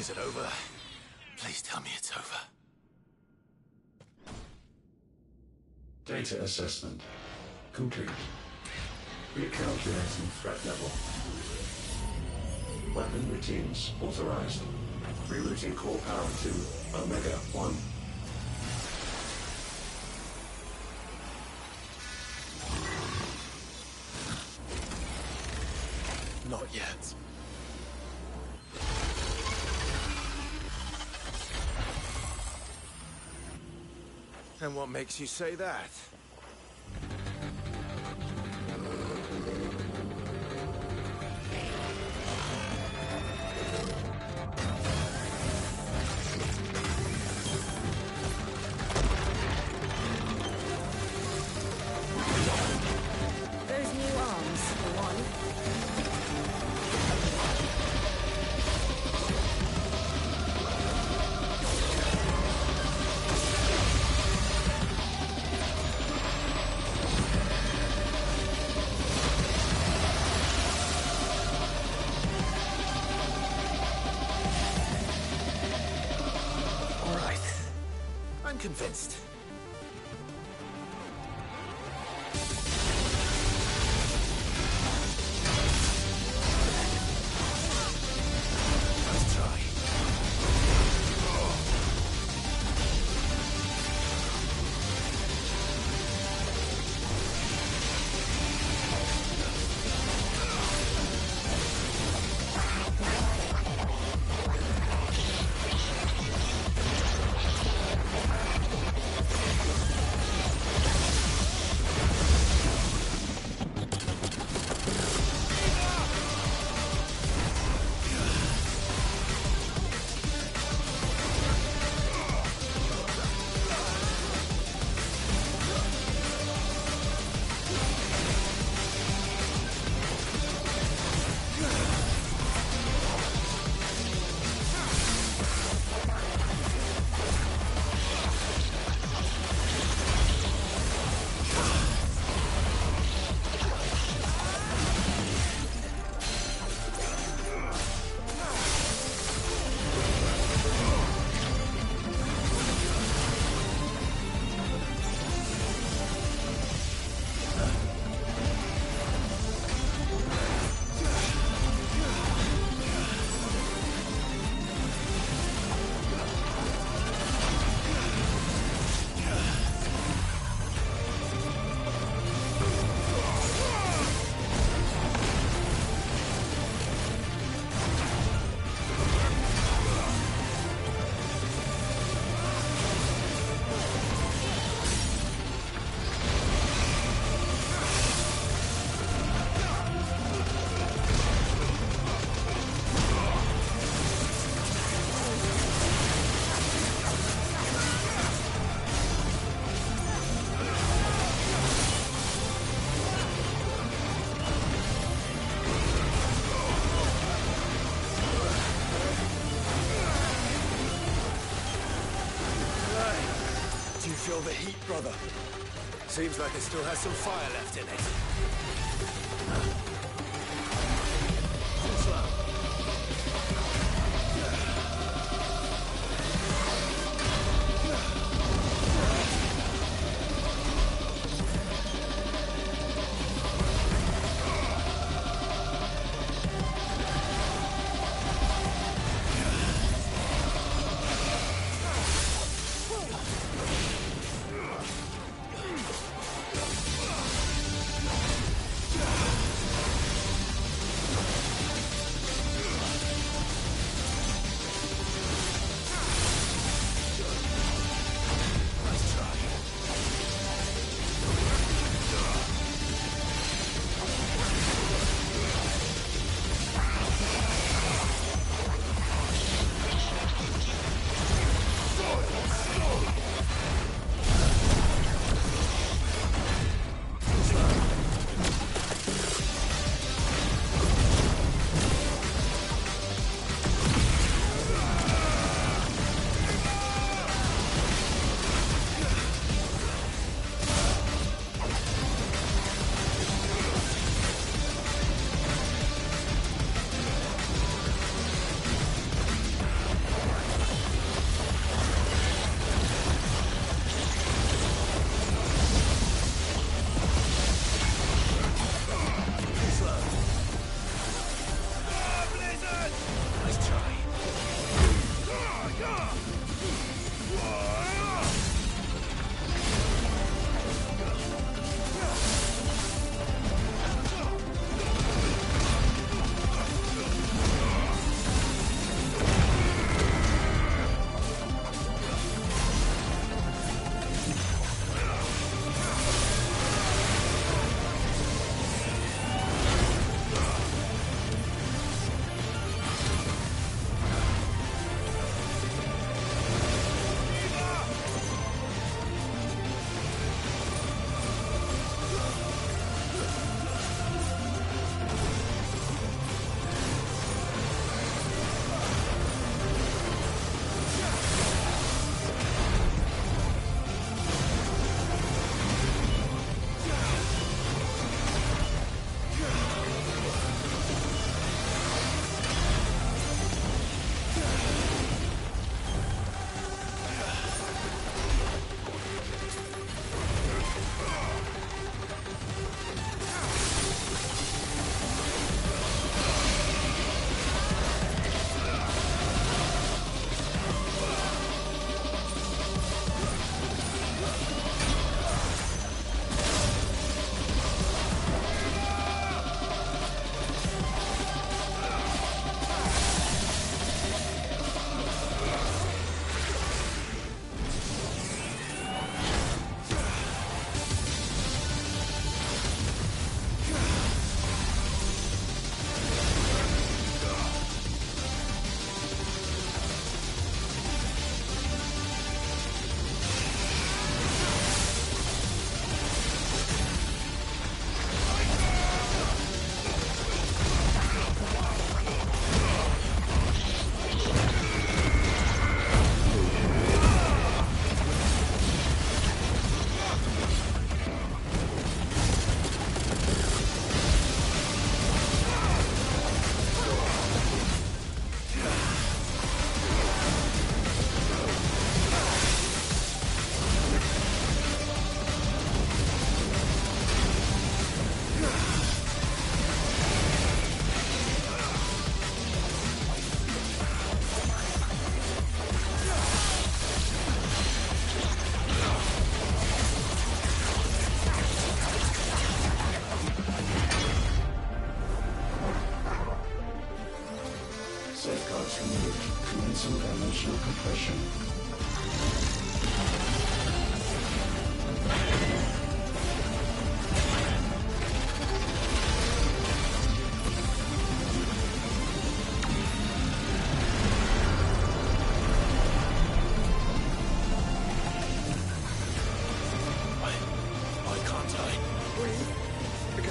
Is it over? Please tell me it's over.
Data assessment complete. Recalculating threat level. Weapon routines authorized. Rerouting core power to Omega-1.
Not yet.
And what makes you say that?
Those new arms, for one.
All right. I'm convinced. Let's try.
Do you feel the heat, brother? Seems like it still has some fire left in it. Too slow.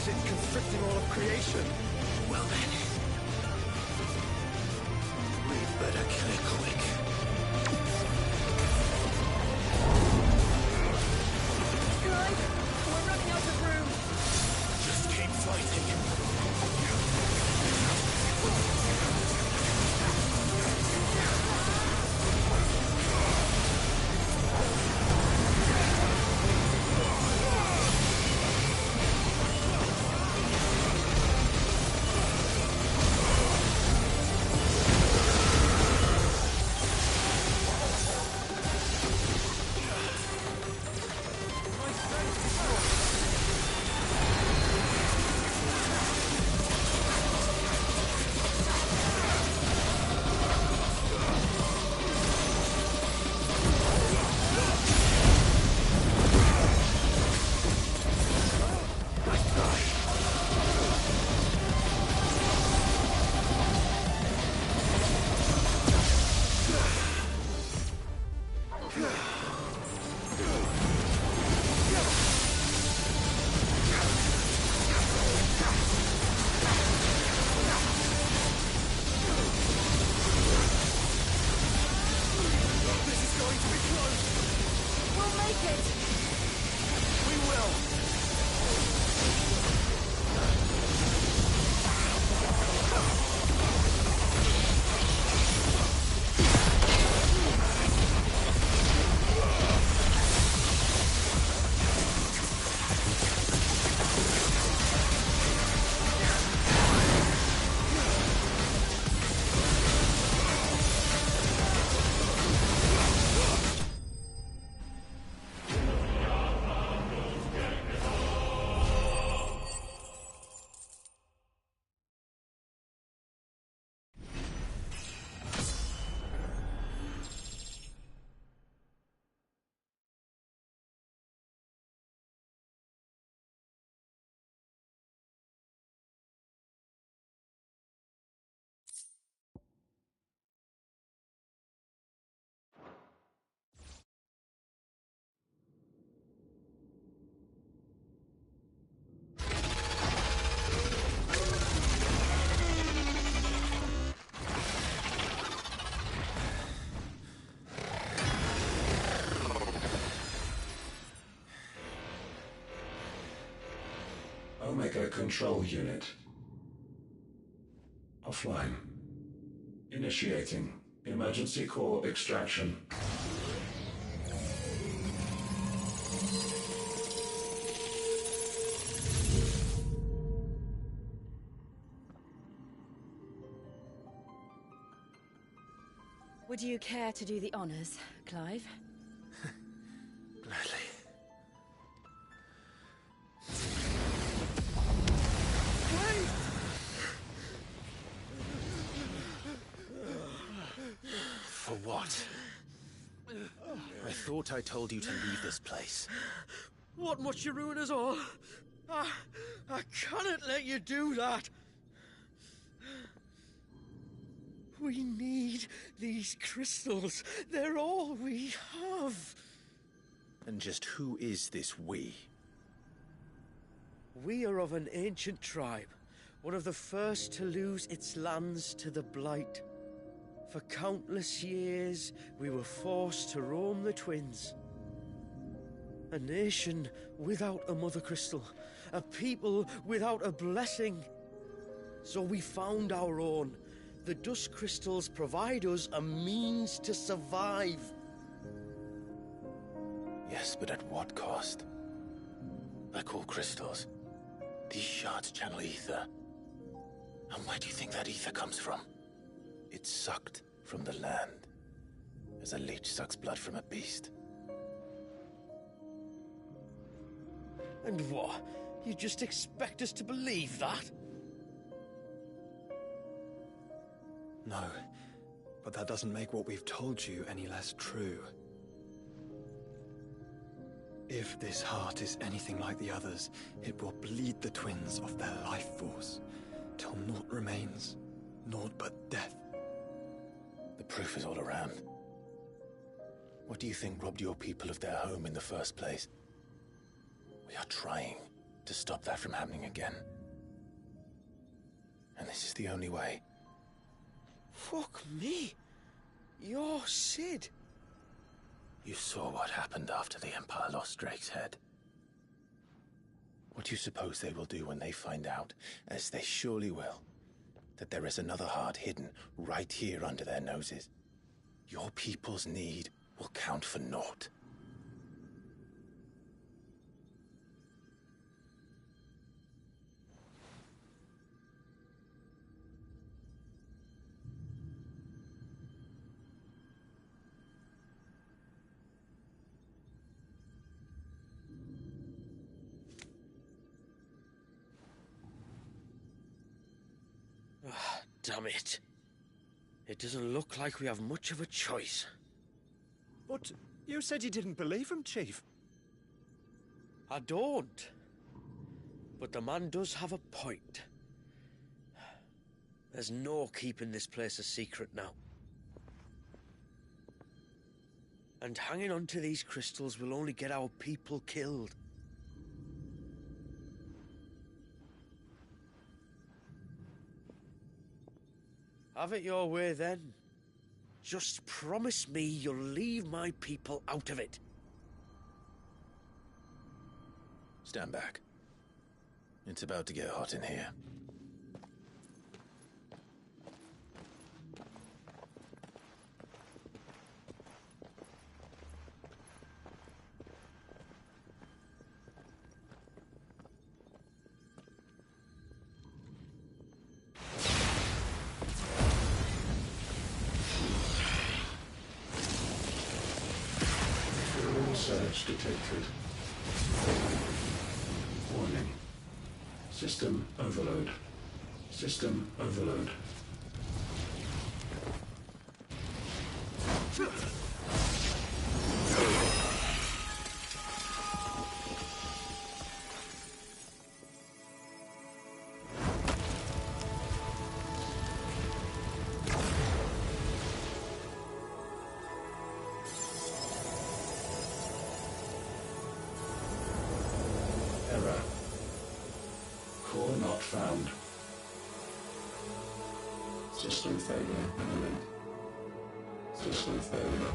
as it's constricting all of creation.
Well then, we'd better kill it quick.
Clive, we're running out of room.
Just keep fighting.
Omega Control Unit. Offline. Initiating emergency core extraction.
Would you care to do the honors, Clive?
Gladly. For what? I thought I told you to leave this place.
What must you ruin us all? I cannot let you do that. We need these crystals. They're all we have.
And just who is this we?
We are of an ancient tribe, one of the first to lose its lands to the Blight. For countless years, we were forced to roam the Twins. A nation without a Mother Crystal, a people without a blessing. So we found our own. The Dust Crystals provide us a means to survive.
Yes, but at what cost? Like all crystals, these shards channel ether. And where do you think that ether comes from? It's sucked from the land, as a leech sucks blood from a beast.
And what? You just expect us to believe that?
No, but that doesn't make what we've told you any less true. If this heart is anything like the others, it will bleed the twins of their life force, till naught remains, naught but death.
The proof is all around. What do you think robbed your people of their home in the first place? We are trying
to stop that from happening again. And this is the only way.
Fuck me. You're Sid.
You saw what happened after the Empire lost Drake's head. What do you suppose they will do when they find out, as they surely will, that there is another heart hidden right here under their noses? Your people's need will count for naught.
Damn it. It doesn't look like we have much of a choice.
But you said you didn't believe him, Chief.
I don't. But the man does have a point. There's no keeping this place a secret now. And hanging on to these crystals will only get our people killed. Have it your way, then. Just promise me you'll leave my people out of it.
Stand back. It's about to get hot in here.
Surge detected. Warning. System overload. System overload. Error. Core not found. System failure imminent. System failure.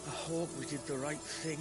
I hope we did the right thing.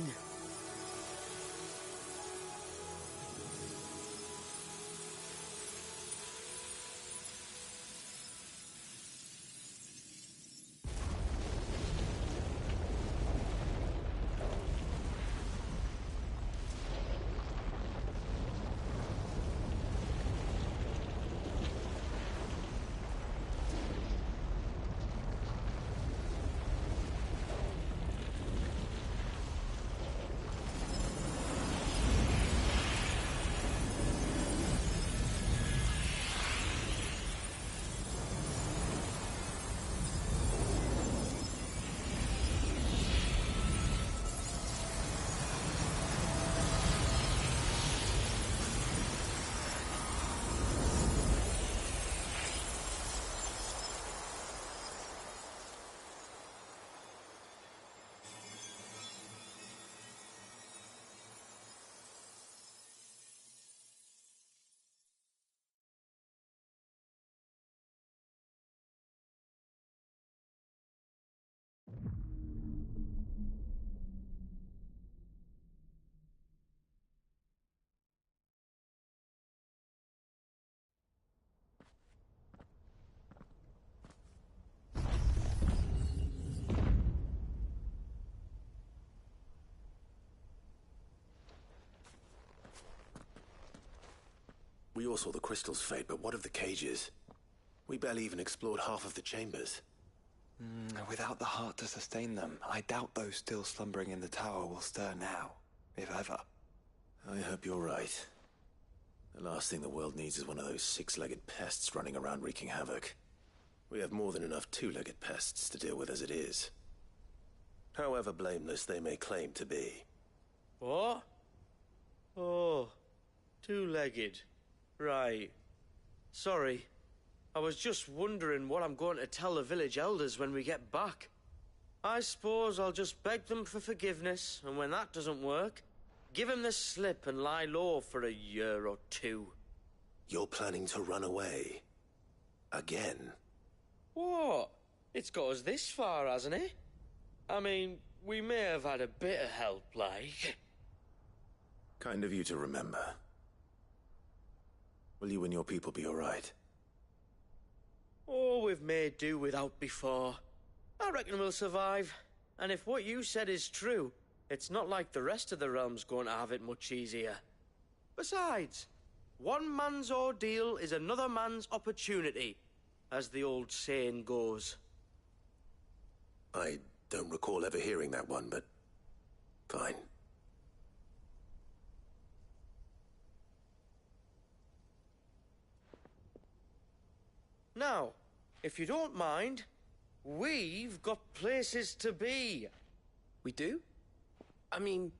We all saw the crystals fade, but what of the cages? We barely even explored half of the chambers.
Without the heart to sustain them, I doubt those still slumbering in the tower will stir now, if ever.
I hope you're right. The last thing the world needs is one of those six-legged pests running around wreaking havoc. We have more than enough two-legged pests to deal with as it is. However blameless they may claim to be.
What? Oh, two-legged. Right. Sorry. I was just wondering what I'm going to tell the village elders when we get back. I suppose I'll just beg them for forgiveness, and when that doesn't work, give them the slip and lie low for a year or two.
You're planning to run away? Again?
What? It's got us this far, hasn't it? I mean, we may have had a bit of help, like.
Kind of you to remember. Will you and your people be alright?
Oh, we've made do without before. I reckon we'll survive. And if what you said is true, it's not like the rest of the realm's going to have it much easier. Besides, one man's ordeal is another man's opportunity, as the old saying goes.
I don't recall ever hearing that one, but fine.
Now, if you don't mind, we've got places to be.
We do? I mean,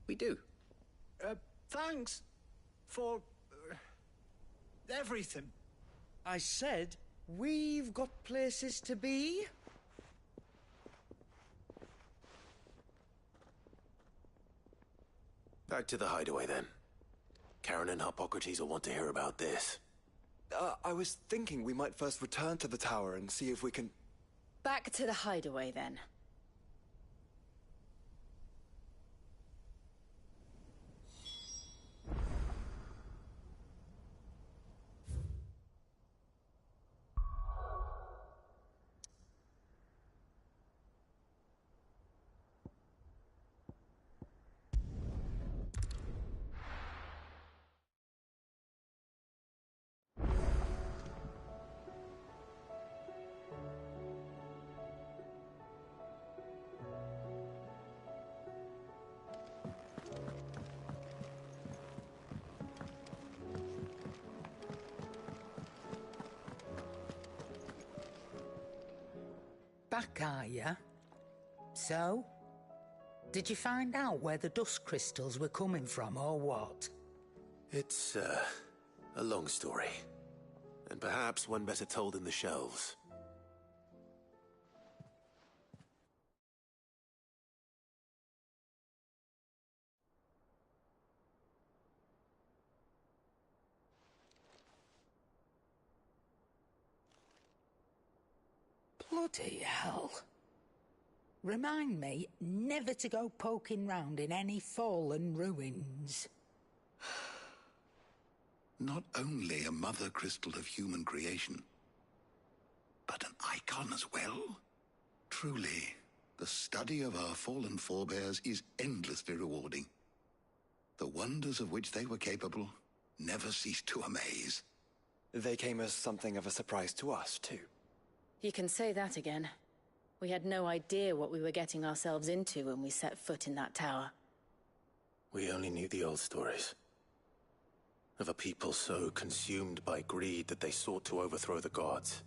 we do.
Thanks for everything.
I said, we've got places to be.
Back to the hideaway, then. Karen and Hippocrates will want to hear about this.
I was thinking we might first return to the tower and see if we can...
Back to the hideaway, then.
Back, are ya? So? Did you find out where the dust crystals were coming from, or what?
It's, a long story. And perhaps one better told in the shelves.
Bloody hell. Remind me never to go poking round in any fallen ruins.
Not only a mother crystal of human creation, but an icon as well. Truly, the study of our fallen forebears is endlessly rewarding. The wonders of which they were capable never cease to amaze.
They came as something of a surprise to us, too.
You can say that again. We had no idea what we were getting ourselves into when we set foot in that tower.
We only knew the old stories. Of a people so consumed by greed that they sought to overthrow the gods.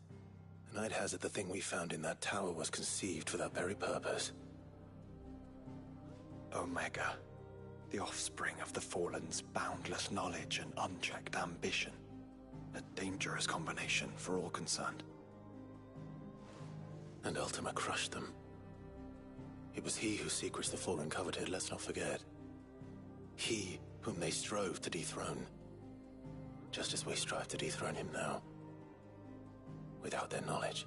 And I'd hazard the thing we found in that tower was conceived for that very purpose.
Omega. The offspring of the Fallen's boundless knowledge and unchecked ambition. A dangerous combination for all concerned.
And Ultima crushed them. It was he whose secrets the Fallen coveted, let's not forget. He whom they strove to dethrone. Just as we strive to dethrone him now. Without their knowledge.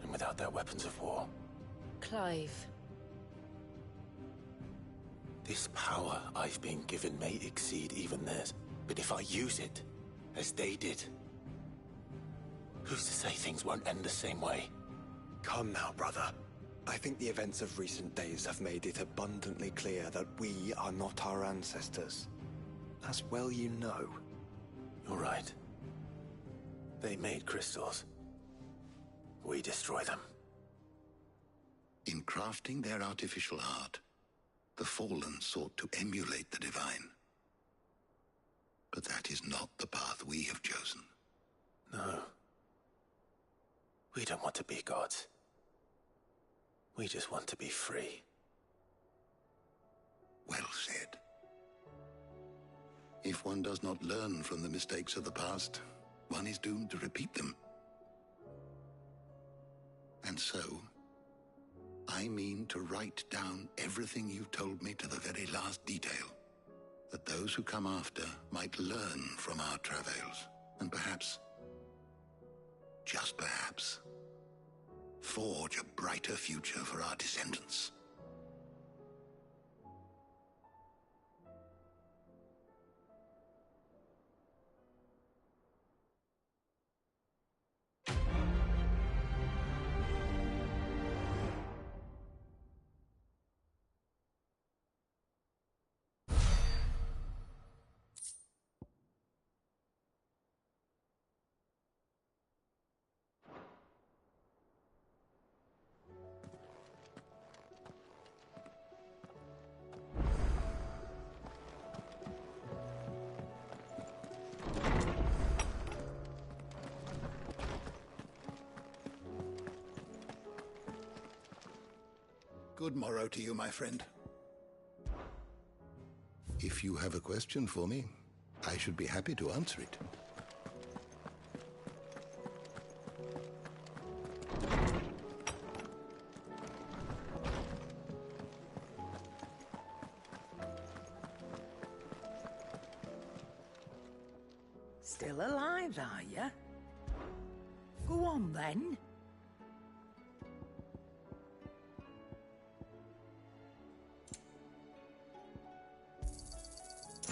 And without their weapons of war.
Clive.
This power I've been given may exceed even theirs. But if I use it, as they did, who's to say things won't end the same way?
Come now, brother. I think the events of recent days have made it abundantly clear that we are not our ancestors. As well you know.
You're right. They made crystals. We destroy them.
In crafting their artificial art, the Fallen sought to emulate the divine. But that is not the path we have chosen.
No. We don't want to be gods. We just want to be free.
Well said. If one does not learn from the mistakes of the past, one is doomed to repeat them. And so, I mean to write down everything you told me to the very last detail, that those who come after might learn from our travails, and perhaps, just perhaps, forge a brighter future for our descendants.
Good morrow to you, my friend.
If you have a question for me, I should be happy to answer it.
Still alive, are you? Go on, then.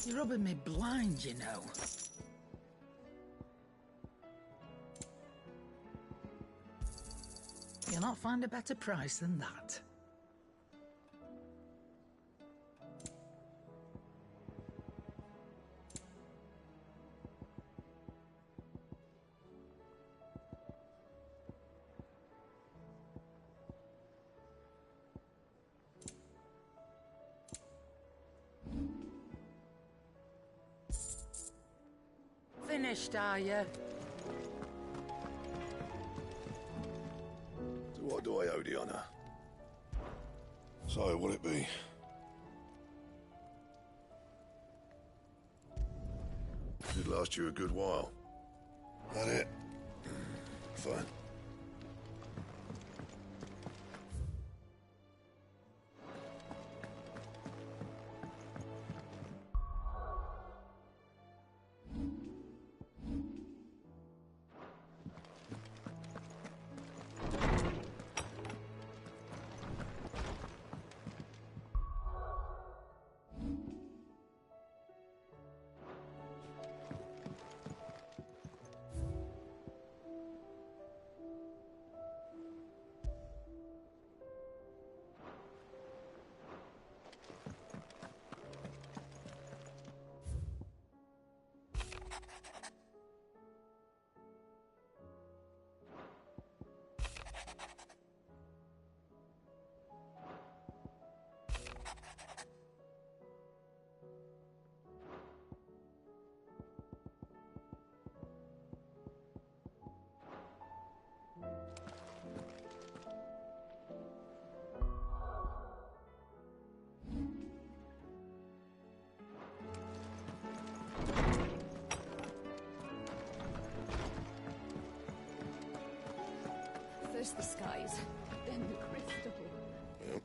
You're rubbing me blind, you know. You'll not find a better price than that. Finished, are you?
So what do I owe the honour? So, what'll it be? It'd last you a good while. That it? Fine.
First the skies, then the crystal.
Yep.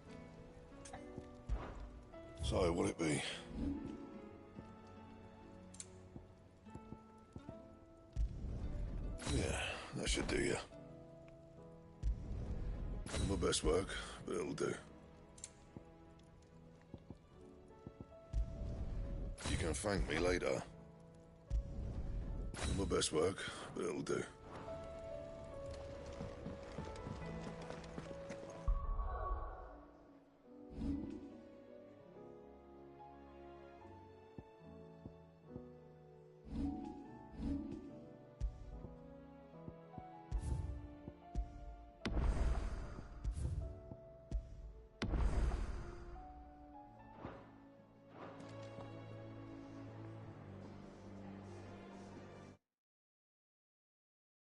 So, what'll it be? Yeah, that should do you. My best work, but it'll do. You can thank me later. My best work, but it'll do.